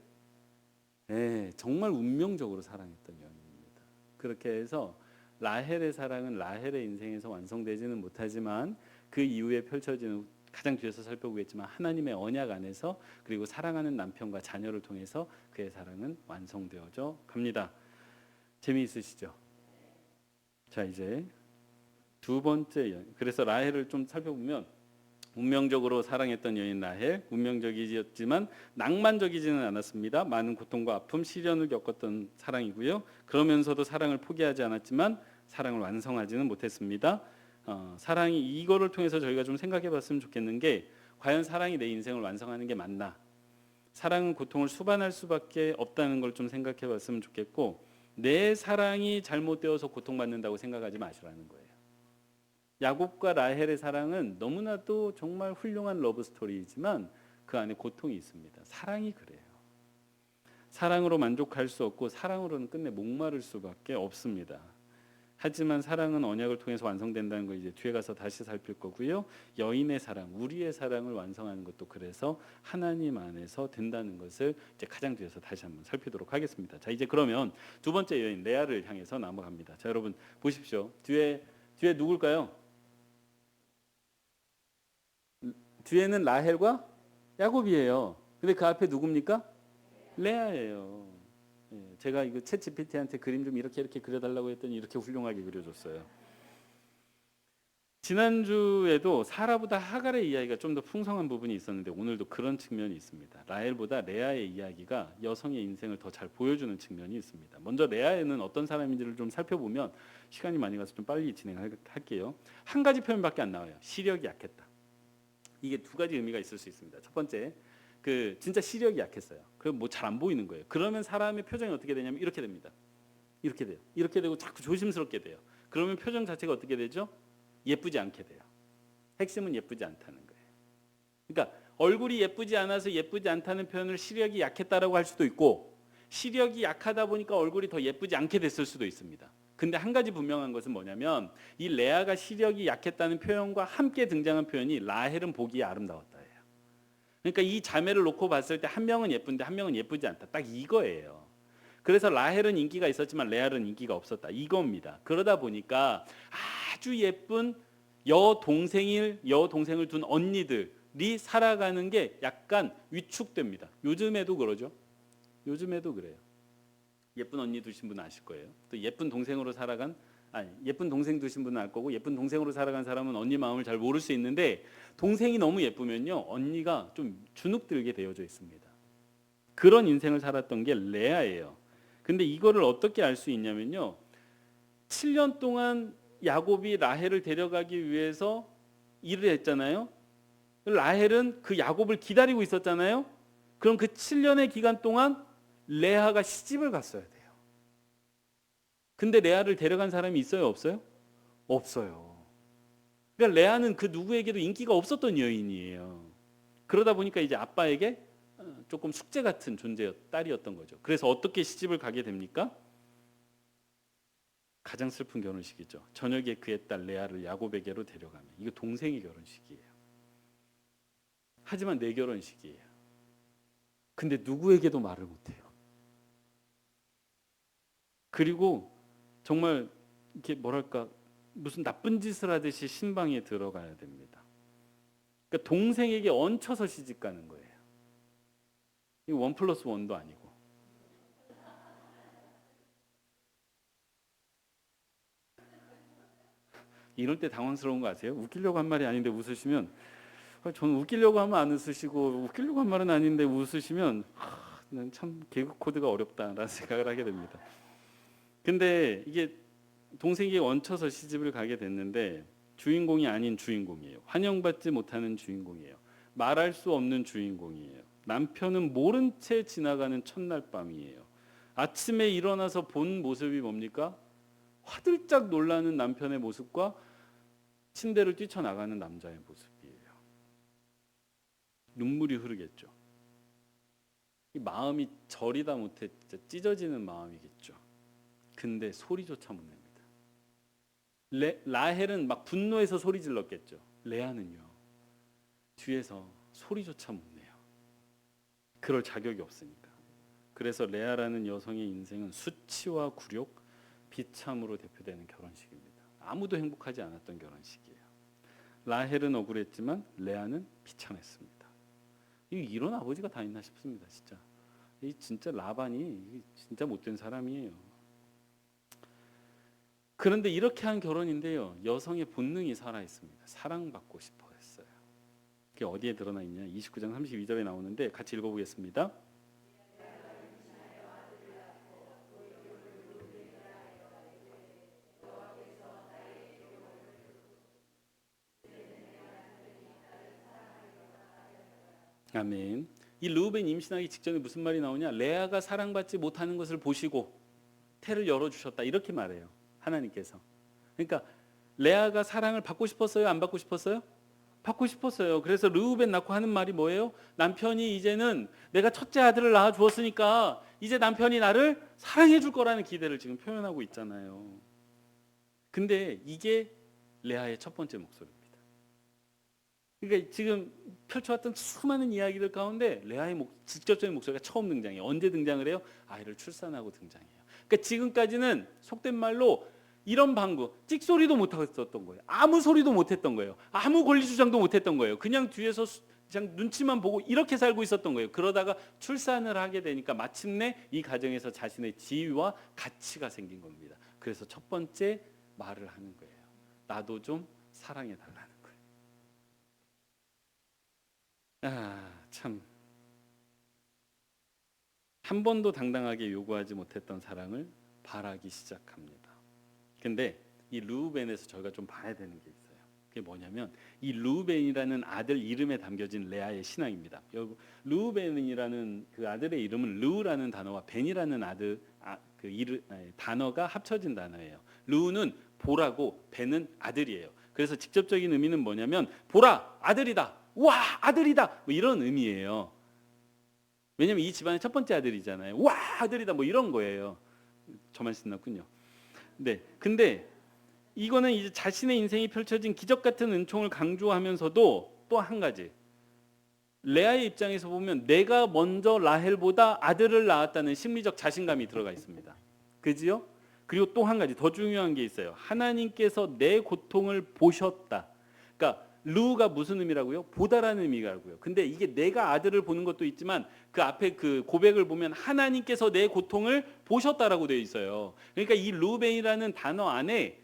정말 운명적으로 사랑했던 여인입니다. 그렇게 해서 라헬의 사랑은 라헬의 인생에서 완성되지는 못하지만 그 이후에 펼쳐지는 가장 뒤에서 살펴보겠지만 하나님의 언약 안에서 그리고 사랑하는 남편과 자녀를 통해서 그의 사랑은 완성되어져 갑니다. 재미있으시죠? 자, 이제 두 번째 여인. 그래서 라헬을 좀 살펴보면 운명적으로 사랑했던 여인 라헬, 운명적이었지만 낭만적이지는 않았습니다. 많은 고통과 아픔, 시련을 겪었던 사랑이고요. 그러면서도 사랑을 포기하지 않았지만 사랑을 완성하지는 못했습니다. 사랑이 이거를 통해서 저희가 좀 생각해봤으면 좋겠는 게 과연 사랑이 내 인생을 완성하는 게 맞나? 사랑은 고통을 수반할 수밖에 없다는 걸 좀 생각해봤으면 좋겠고 내 사랑이 잘못되어서 고통받는다고 생각하지 마시라는 거예요. 야곱과 라헬의 사랑은 너무나도 정말 훌륭한 러브 스토리이지만 그 안에 고통이 있습니다. 사랑이 그래요. 사랑으로 만족할 수 없고 사랑으로는 끝내 목마를 수밖에 없습니다. 하지만 사랑은 언약을 통해서 완성된다는 걸 이제 뒤에 가서 다시 살필 거고요. 여인의 사랑, 우리의 사랑을 완성하는 것도 그래서 하나님 안에서 된다는 것을 이제 가장 뒤에서 다시 한번 살피도록 하겠습니다. 자, 이제 그러면 두 번째 여인 레아를 향해서 넘어갑니다. 자, 여러분 보십시오. 뒤에 누굴까요? 뒤에는 라헬과 야곱이에요. 근데 그 앞에 누굽니까? 레아예요. 제가 이거 챗GPT한테 그림 좀 이렇게 그려달라고 했더니 이렇게 훌륭하게 그려줬어요. 지난주에도 사라보다 하갈의 이야기가 좀 더 풍성한 부분이 있었는데 오늘도 그런 측면이 있습니다. 라헬보다 레아의 이야기가 여성의 인생을 더 잘 보여주는 측면이 있습니다. 먼저 레아에는 어떤 사람인지를 좀 살펴보면 시간이 많이 가서 좀 빨리 진행할게요. 한 가지 표현밖에 안 나와요. 시력이 약했다. 이게 두 가지 의미가 있을 수 있습니다. 첫 번째, 진짜 시력이 약했어요. 그럼 뭐 잘 안 보이는 거예요. 그러면 사람의 표정이 어떻게 되냐면 이렇게 됩니다. 이렇게 돼요. 이렇게 되고 자꾸 조심스럽게 돼요. 그러면 표정 자체가 어떻게 되죠? 예쁘지 않게 돼요. 핵심은 예쁘지 않다는 거예요. 그러니까 얼굴이 예쁘지 않아서 예쁘지 않다는 표현을 시력이 약했다라고 할 수도 있고 시력이 약하다 보니까 얼굴이 더 예쁘지 않게 됐을 수도 있습니다. 근데 한 가지 분명한 것은 뭐냐면 이 레아가 시력이 약했다는 표현과 함께 등장한 표현이 라헬은 보기에 아름다웠다예요. 그러니까 이 자매를 놓고 봤을 때 한 명은 예쁜데 한 명은 예쁘지 않다. 딱 이거예요. 그래서 라헬은 인기가 있었지만 레아는 인기가 없었다. 이겁니다. 그러다 보니까 아주 예쁜 여동생을 둔 언니들이 살아가는 게 약간 위축됩니다. 요즘에도 그러죠. 요즘에도 그래요. 예쁜 언니 두신 분 아실 거예요. 또 예쁜 동생으로 예쁜 동생 두신 분은 알 거고 예쁜 동생으로 살아간 사람은 언니 마음을 잘 모를 수 있는데 동생이 너무 예쁘면요 언니가 좀 주눅들게 되어져 있습니다. 그런 인생을 살았던 게 레아예요. 근데 이거를 어떻게 알 수 있냐면요 7년 동안 야곱이 라헬을 데려가기 위해서 일을 했잖아요. 라헬은 그 야곱을 기다리고 있었잖아요. 그럼 그 7년의 기간 동안 레아가 시집을 갔어야 돼요. 근데 레아를 데려간 사람이 있어요, 없어요? 없어요. 그러니까 레아는 그 누구에게도 인기가 없었던 여인이에요. 그러다 보니까 이제 아빠에게 조금 숙제 같은 딸이었던 거죠. 그래서 어떻게 시집을 가게 됩니까? 가장 슬픈 결혼식이죠. 저녁에 그의 딸 레아를 야곱에게로 데려가면, 이거 동생의 결혼식이에요. 하지만 내 결혼식이에요. 근데 누구에게도 말을 못해요. 그리고 정말 이렇게 뭐랄까 무슨 나쁜 짓을 하듯이 신방에 들어가야 됩니다. 그러니까 동생에게 얹혀서 시집 가는 거예요. 이거 1+1도 아니고. 이럴 때 당황스러운 거 아세요? 웃기려고 한 말이 아닌데 웃으시면, 저는 웃기려고 하면 안 웃으시고 웃기려고 한 말은 아닌데 웃으시면 난 참 개그 코드가 어렵다라는 생각을 하게 됩니다. 근데 이게 동생에게 얹혀서 시집을 가게 됐는데 주인공이 아닌 주인공이에요. 환영받지 못하는 주인공이에요. 말할 수 없는 주인공이에요. 남편은 모른 채 지나가는 첫날 밤이에요. 아침에 일어나서 본 모습이 뭡니까? 화들짝 놀라는 남편의 모습과 침대를 뛰쳐나가는 남자의 모습이에요. 눈물이 흐르겠죠. 이 마음이 저리다 못해 진짜 찢어지는 마음이겠죠. 근데 소리조차 못 냅니다. 라헬은 막 분노해서 소리 질렀겠죠. 레아는요, 뒤에서 소리조차 못 내요. 그럴 자격이 없으니까. 그래서 레아라는 여성의 인생은 수치와 굴욕, 비참으로 대표되는 결혼식입니다. 아무도 행복하지 않았던 결혼식이에요. 라헬은 억울했지만 레아는 비참했습니다. 이런 아버지가 다 있나 싶습니다. 진짜. 이 진짜 라반이 진짜 못된 사람이에요. 그런데 이렇게 한 결혼인데요, 여성의 본능이 살아 있습니다. 사랑받고 싶어 했어요. 그게 어디에 드러나 있냐? 29장 32절에 나오는데 같이 읽어보겠습니다. 아멘. 이 르우벤 임신하기 직전에 무슨 말이 나오냐? 레아가 사랑받지 못하는 것을 보시고 태를 열어주셨다, 이렇게 말해요, 하나님께서. 그러니까 레아가 사랑을 받고 싶었어요? 안 받고 싶었어요? 받고 싶었어요. 그래서 르우벤 낳고 하는 말이 뭐예요? 남편이 이제는 내가 첫째 아들을 낳아 주었으니까 이제 남편이 나를 사랑해 줄 거라는 기대를 지금 표현하고 있잖아요. 근데 이게 레아의 첫 번째 목소리입니다. 그러니까 지금 펼쳐왔던 수많은 이야기들 가운데 레아의 직접적인 목소리가 처음 등장해요. 언제 등장을 해요? 아이를 출산하고 등장해요. 그러니까 지금까지는 속된 말로 이런 방구, 찍소리도 못하고 있었던 거예요. 아무 소리도 못했던 거예요. 아무 권리 주장도 못했던 거예요. 그냥 뒤에서 그냥 눈치만 보고 이렇게 살고 있었던 거예요. 그러다가 출산을 하게 되니까 마침내 이 가정에서 자신의 지위와 가치가 생긴 겁니다. 그래서 첫 번째 말을 하는 거예요. 나도 좀 사랑해 달라는 거예요. 참. 한 번도 당당하게 요구하지 못했던 사랑을 바라기 시작합니다. 근데 이 르우벤에서 저희가 좀 봐야 되는 게 있어요. 그게 뭐냐면 이 르우벤이라는 아들 이름에 담겨진 레아의 신앙입니다. 르우벤이라는 그 아들의 이름은 르우라는 단어와 벤이라는 단어가 합쳐진 단어예요. 르우는 보라고 벤은 아들이에요. 그래서 직접적인 의미는 뭐냐면 보라, 아들이다. 와, 아들이다. 뭐 이런 의미예요. 왜냐면 이 집안의 첫 번째 아들이잖아요. 와, 아들이다. 뭐 이런 거예요. 저만 신났군요. 네, 근데 이거는 이제 자신의 인생이 펼쳐진 기적 같은 은총을 강조하면서도 또 한 가지, 레아의 입장에서 보면 내가 먼저 라헬보다 아들을 낳았다는 심리적 자신감이 들어가 있습니다. 그지요? 그리고 또 한 가지 더 중요한 게 있어요. 하나님께서 내 고통을 보셨다. 그러니까 르우가 무슨 의미라고요? 보다라는 의미라고요. 근데 이게 내가 아들을 보는 것도 있지만 그 앞에 그 고백을 보면 하나님께서 내 고통을 보셨다라고 되어 있어요. 그러니까 이 르우벤이라는 단어 안에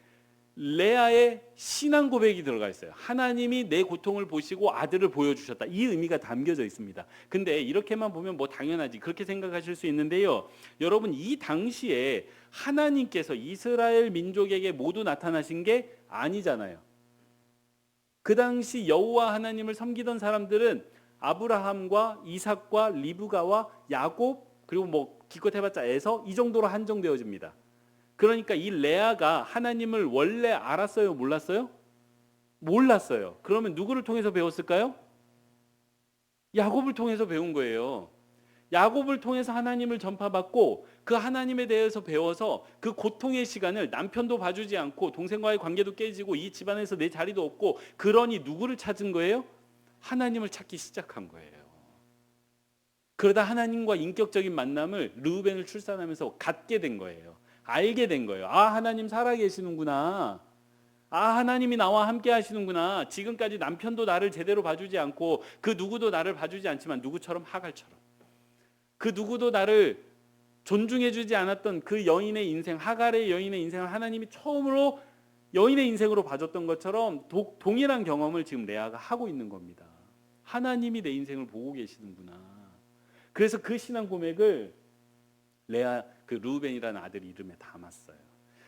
레아의 신앙 고백이 들어가 있어요. 하나님이 내 고통을 보시고 아들을 보여주셨다. 이 의미가 담겨져 있습니다. 근데 이렇게만 보면 뭐 당연하지 그렇게 생각하실 수 있는데요. 여러분 이 당시에 하나님께서 이스라엘 민족에게 모두 나타나신 게 아니잖아요. 그 당시 여호와 하나님을 섬기던 사람들은 아브라함과 이삭과 리브가와 야곱 그리고 뭐 기껏 해봤자 에서 이 정도로 한정되어집니다. 그러니까 이 레아가 하나님을 원래 알았어요? 몰랐어요? 몰랐어요. 그러면 누구를 통해서 배웠을까요? 야곱을 통해서 배운 거예요. 야곱을 통해서 하나님을 전파받고 그 하나님에 대해서 배워서 그 고통의 시간을 남편도 봐주지 않고 동생과의 관계도 깨지고 이 집안에서 내 자리도 없고 그러니 누구를 찾은 거예요? 하나님을 찾기 시작한 거예요. 그러다 하나님과 인격적인 만남을 르우벤을 출산하면서 갖게 된 거예요. 알게 된 거예요. 아, 하나님 살아계시는구나. 아, 하나님이 나와 함께 하시는구나. 지금까지 남편도 나를 제대로 봐주지 않고 그 누구도 나를 봐주지 않지만 누구처럼 하갈처럼 그 누구도 나를 존중해주지 않았던 그 여인의 인생, 하갈의 여인의 인생을 하나님이 처음으로 여인의 인생으로 봐줬던 것처럼 동일한 경험을 지금 레아가 하고 있는 겁니다. 하나님이 내 인생을 보고 계시는구나. 그래서 그 신앙 고백을 레아 그 르우벤이라는 아들 이름에 담았어요.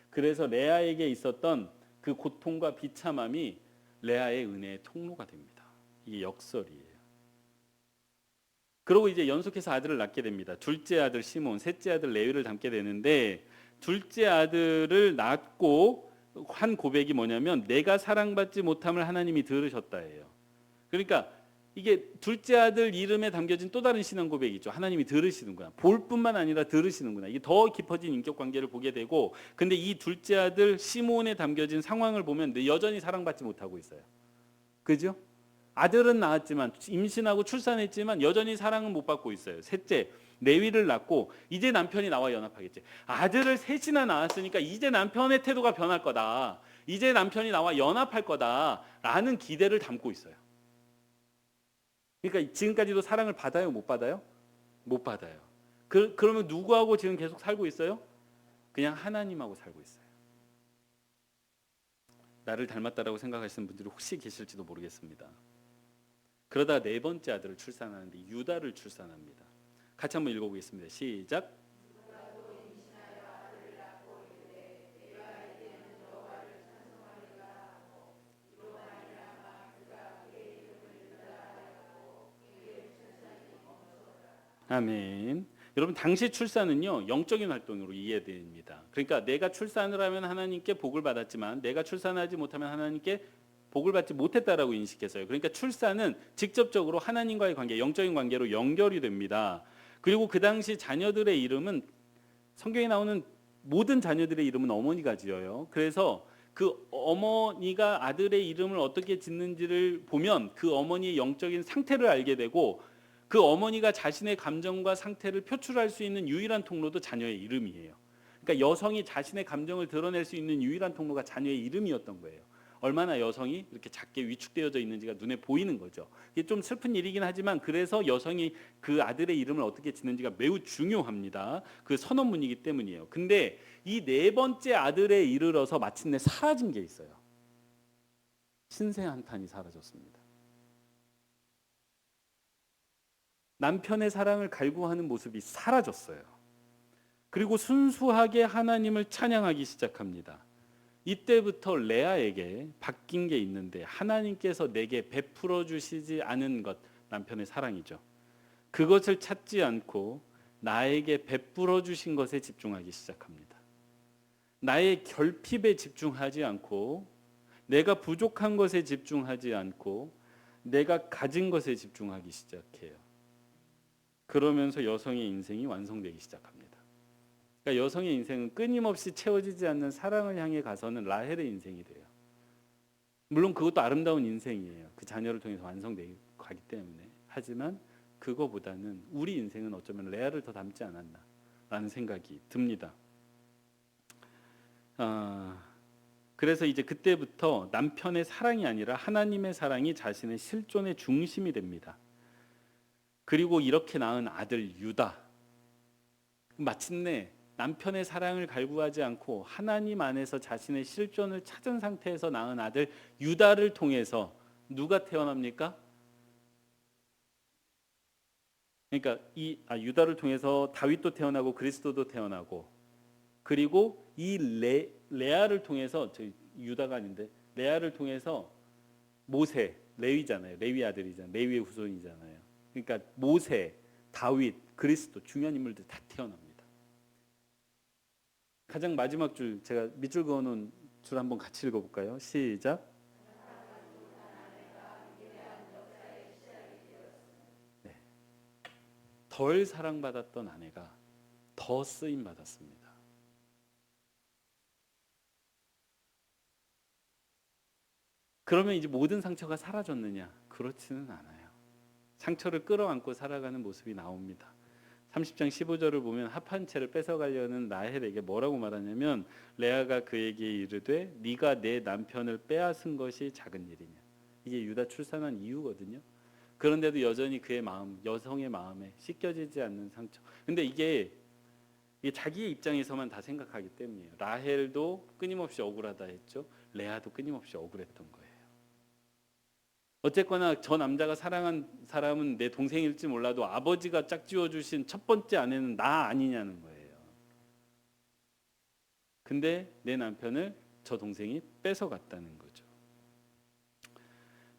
그래서 레아에게 있었던 그 고통과 비참함이 레아의 은혜의 통로가 됩니다. 이게 역설이에요. 그리고 이제 연속해서 아들을 낳게 됩니다. 둘째 아들 시몬, 셋째 아들 레위를 담게 되는데 둘째 아들을 낳고 한 고백이 뭐냐면 내가 사랑받지 못함을 하나님이 들으셨다예요. 그러니까 이게 둘째 아들 이름에 담겨진 또 다른 신앙 고백이죠. 하나님이 들으시는구나. 볼 뿐만 아니라 들으시는구나. 이게 더 깊어진 인격 관계를 보게 되고 근데 이 둘째 아들 시몬에 담겨진 상황을 보면 여전히 사랑받지 못하고 있어요. 그죠? 아들은 낳았지만 임신하고 출산했지만 여전히 사랑은 못 받고 있어요. 셋째 레위를 낳고 이제 남편이 나와 연합하겠지. 아들을 셋이나 낳았으니까 이제 남편의 태도가 변할 거다. 이제 남편이 나와 연합할 거다라는 기대를 담고 있어요. 그러니까 지금까지도 사랑을 받아요? 못 받아요? 못 받아요. 그러면 누구하고 지금 계속 살고 있어요? 그냥 하나님하고 살고 있어요. 나를 닮았다라고 생각하시는 분들이 혹시 계실지도 모르겠습니다. 그러다 네 번째 아들을 출산하는데 유다를 출산합니다. 같이 한번 읽어보겠습니다. 시작. 아멘. 여러분 당시 출산은요 영적인 활동으로 이해됩니다. 그러니까 내가 출산을 하면 하나님께 복을 받았지만 내가 출산하지 못하면 하나님께 복을 받지 못했다라고 인식했어요. 그러니까 출산은 직접적으로 하나님과의 관계, 영적인 관계로 연결이 됩니다. 그리고 그 당시 자녀들의 이름은 성경에 나오는 모든 자녀들의 이름은 어머니가 지어요. 그래서 그 어머니가 아들의 이름을 어떻게 짓는지를 보면 그 어머니의 영적인 상태를 알게 되고 그 어머니가 자신의 감정과 상태를 표출할 수 있는 유일한 통로도 자녀의 이름이에요. 그러니까 여성이 자신의 감정을 드러낼 수 있는 유일한 통로가 자녀의 이름이었던 거예요. 얼마나 여성이 이렇게 작게 위축되어져 있는지가 눈에 보이는 거죠. 이게 좀 슬픈 일이긴 하지만 그래서 여성이 그 아들의 이름을 어떻게 짓는지가 매우 중요합니다. 그 선언문이기 때문이에요. 근데 이 네 번째 아들에 이르러서 마침내 사라진 게 있어요. 신세 한탄이 사라졌습니다. 남편의 사랑을 갈구하는 모습이 사라졌어요. 그리고 순수하게 하나님을 찬양하기 시작합니다. 이때부터 레아에게 바뀐 게 있는데 하나님께서 내게 베풀어 주시지 않은 것, 남편의 사랑이죠. 그것을 찾지 않고 나에게 베풀어 주신 것에 집중하기 시작합니다. 나의 결핍에 집중하지 않고 내가 부족한 것에 집중하지 않고 내가 가진 것에 집중하기 시작해요. 그러면서 여성의 인생이 완성되기 시작합니다. 그러니까 여성의 인생은 끊임없이 채워지지 않는 사랑을 향해 가서는 라헬의 인생이 돼요. 물론 그것도 아름다운 인생이에요. 그 자녀를 통해서 완성되기 가기 때문에. 하지만 그거보다는 우리 인생은 어쩌면 레아를 더 닮지 않았나라는 생각이 듭니다. 그래서 이제 그때부터 남편의 사랑이 아니라 하나님의 사랑이 자신의 실존의 중심이 됩니다. 그리고 이렇게 낳은 아들 유다, 마침내 남편의 사랑을 갈구하지 않고 하나님 안에서 자신의 실존을 찾은 상태에서 낳은 아들 유다를 통해서 누가 태어납니까? 그러니까 유다를 통해서 다윗도 태어나고 그리스도도 태어나고, 그리고 이 레아를 통해서, 유다가 아닌데 레아를 통해서 모세, 레위잖아요. 레위 아들이잖아요. 레위의 후손이잖아요. 그러니까 모세, 다윗, 그리스도 중요한 인물들 다 태어납니다. 가장 마지막 줄, 제가 밑줄 그어놓은 줄 한번 같이 읽어볼까요? 시작. 네. 덜 사랑받았던 아내가 더 쓰임 받았습니다. 그러면 이제 모든 상처가 사라졌느냐? 그렇지는 않아요. 상처를 끌어안고 살아가는 모습이 나옵니다. 30장 15절을 보면 합한 채를 뺏어가려는 라헬에게 뭐라고 말하냐면, 레아가 그에게 이르되 네가 내 남편을 빼앗은 것이 작은 일이냐. 이게 유다 출산한 이유거든요. 그런데도 여전히 그의 마음, 여성의 마음에 씻겨지지 않는 상처. 근데 이게 자기의 입장에서만 다 생각하기 때문이에요. 라헬도 끊임없이 억울하다 했죠. 레아도 끊임없이 억울했던 거예요. 어쨌거나 저 남자가 사랑한 사람은 내 동생일지 몰라도 아버지가 짝지어 주신 첫 번째 아내는 나 아니냐는 거예요. 근데 내 남편을 저 동생이 뺏어갔다는 거죠.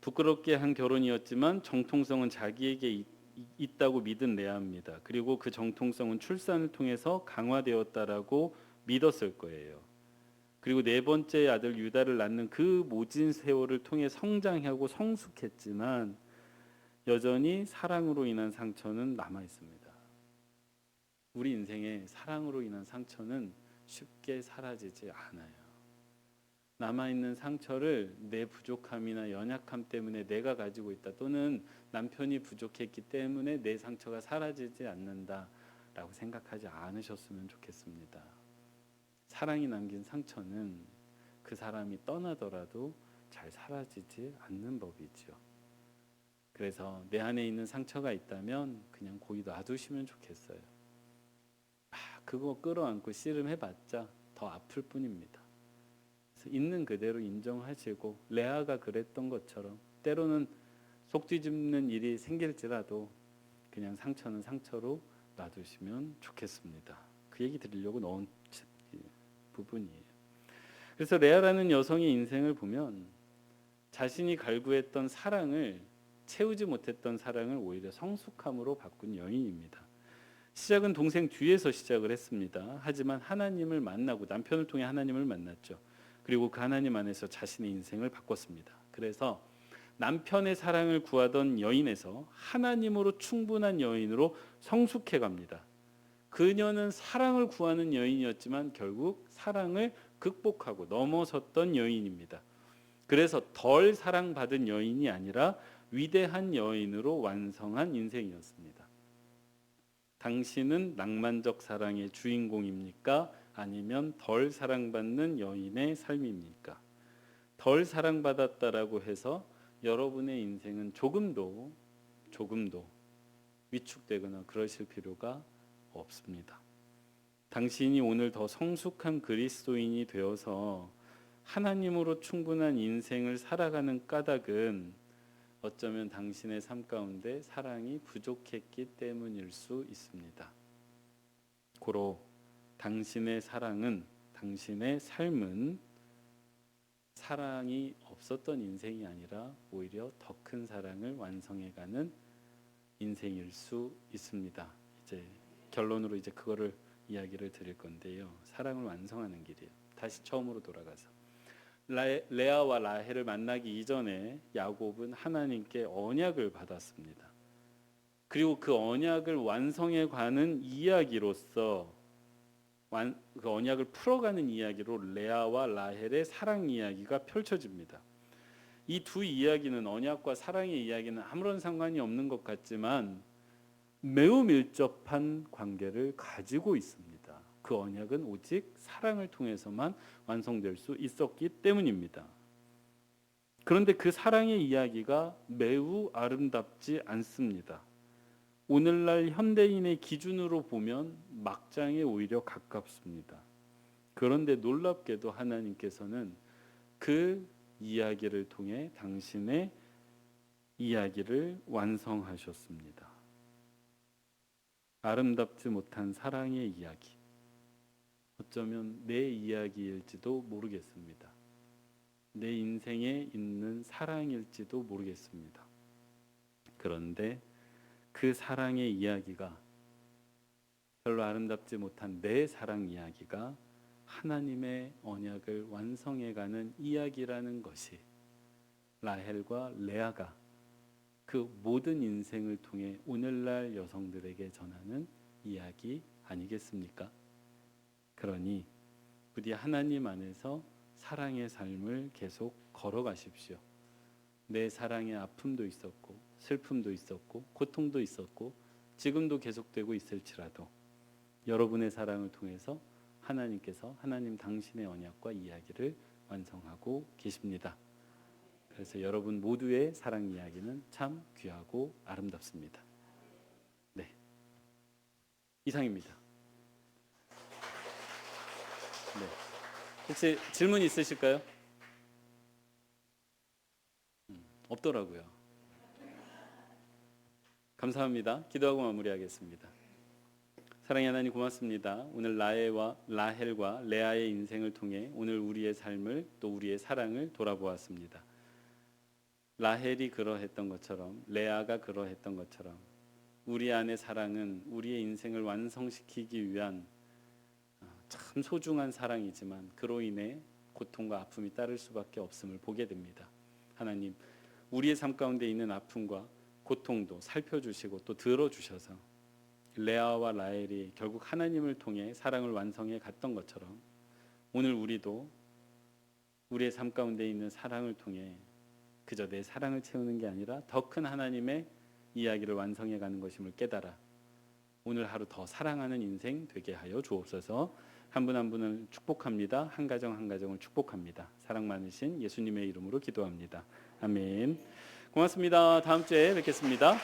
부끄럽게 한 결혼이었지만 정통성은 자기에게 있다고 믿은 레아입니다. 그리고 그 정통성은 출산을 통해서 강화되었다라고 믿었을 거예요. 그리고 네 번째 아들 유다를 낳는 그 모진 세월을 통해 성장하고 성숙했지만 여전히 사랑으로 인한 상처는 남아 있습니다. 우리 인생에 사랑으로 인한 상처는 쉽게 사라지지 않아요. 남아있는 상처를 내 부족함이나 연약함 때문에 내가 가지고 있다, 또는 남편이 부족했기 때문에 내 상처가 사라지지 않는다라고 생각하지 않으셨으면 좋겠습니다. 사랑이 남긴 상처는 그 사람이 떠나더라도 잘 사라지지 않는 법이죠. 그래서 내 안에 있는 상처가 있다면 그냥 고이 놔두시면 좋겠어요. 그거 끌어안고 씨름해봤자 더 아플 뿐입니다. 그래서 있는 그대로 인정하시고, 레아가 그랬던 것처럼 때로는 속 뒤집는 일이 생길지라도 그냥 상처는 상처로 놔두시면 좋겠습니다. 그 얘기 드리려고 넣은 부분이에요. 그래서 레아라는 여성의 인생을 보면 자신이 갈구했던 사랑을, 채우지 못했던 사랑을 오히려 성숙함으로 바꾼 여인입니다. 시작은 동생 뒤에서 시작을 했습니다. 하지만 하나님을 만나고 남편을 통해 하나님을 만났죠. 그리고 그 하나님 안에서 자신의 인생을 바꿨습니다. 그래서 남편의 사랑을 구하던 여인에서 하나님으로 충분한 여인으로 성숙해 갑니다. 그녀는 사랑을 구하는 여인이었지만 결국 사랑을 극복하고 넘어섰던 여인입니다. 그래서 덜 사랑받은 여인이 아니라 위대한 여인으로 완성한 인생이었습니다. 당신은 낭만적 사랑의 주인공입니까? 아니면 덜 사랑받는 여인의 삶입니까? 덜 사랑받았다라고 해서 여러분의 인생은 조금도 위축되거나 그러실 필요가 없습니다. 당신이 오늘 더 성숙한 그리스도인이 되어서 하나님으로 충분한 인생을 살아가는 까닭은 어쩌면 당신의 삶 가운데 사랑이 부족했기 때문일 수 있습니다. 고로 당신의 삶은 사랑이 없었던 인생이 아니라 오히려 더 큰 사랑을 완성해가는 인생일 수 있습니다. 이제 결론으로 이제 그거를 이야기를 드릴 건데요. 사랑을 완성하는 길이에요. 다시 처음으로 돌아가서 레아와 라헬을 만나기 이전에 야곱은 하나님께 언약을 받았습니다. 그리고 그 언약을 완성해 가는 이야기로서 그 언약을 풀어가는 이야기로 레아와 라헬의 사랑 이야기가 펼쳐집니다. 이 두 이야기는, 언약과 사랑의 이야기는 아무런 상관이 없는 것 같지만 매우 밀접한 관계를 가지고 있습니다. 그 언약은 오직 사랑을 통해서만 완성될 수 있었기 때문입니다. 그런데 그 사랑의 이야기가 매우 아름답지 않습니다. 오늘날 현대인의 기준으로 보면 막장에 오히려 가깝습니다. 그런데 놀랍게도 하나님께서는 그 이야기를 통해 당신의 이야기를 완성하셨습니다. 아름답지 못한 사랑의 이야기, 어쩌면 내 이야기일지도 모르겠습니다. 내 인생에 있는 사랑일지도 모르겠습니다. 그런데 그 사랑의 이야기가, 별로 아름답지 못한 내 사랑 이야기가 하나님의 언약을 완성해가는 이야기라는 것이 라헬과 레아가 그 모든 인생을 통해 오늘날 여성들에게 전하는 이야기 아니겠습니까? 그러니 부디 하나님 안에서 사랑의 삶을 계속 걸어가십시오. 내 사랑의 아픔도 있었고 슬픔도 있었고 고통도 있었고 지금도 계속되고 있을지라도 여러분의 사랑을 통해서 하나님께서 하나님 당신의 언약과 이야기를 완성하고 계십니다. 그래서 여러분 모두의 사랑 이야기는 참 귀하고 아름답습니다. 네, 이상입니다. 네, 혹시 질문 있으실까요? 없더라고요. 감사합니다. 기도하고 마무리하겠습니다. 사랑의 하나님 고맙습니다. 오늘 라헬과 레아의 인생을 통해 오늘 우리의 삶을 또 우리의 사랑을 돌아보았습니다. 라헬이 그러했던 것처럼 레아가 그러했던 것처럼 우리 안의 사랑은 우리의 인생을 완성시키기 위한 참 소중한 사랑이지만 그로 인해 고통과 아픔이 따를 수밖에 없음을 보게 됩니다. 하나님, 우리의 삶 가운데 있는 아픔과 고통도 살펴주시고 또 들어주셔서 레아와 라헬이 결국 하나님을 통해 사랑을 완성해 갔던 것처럼 오늘 우리도 우리의 삶 가운데 있는 사랑을 통해 그저 내 사랑을 채우는 게 아니라 더 큰 하나님의 이야기를 완성해 가는 것임을 깨달아 오늘 하루 더 사랑하는 인생 되게 하여 주옵소서. 한 분 한 분을 축복합니다. 한 가정 한 가정을 축복합니다. 사랑 많으신 예수님의 이름으로 기도합니다. 아멘. 고맙습니다. 다음 주에 뵙겠습니다.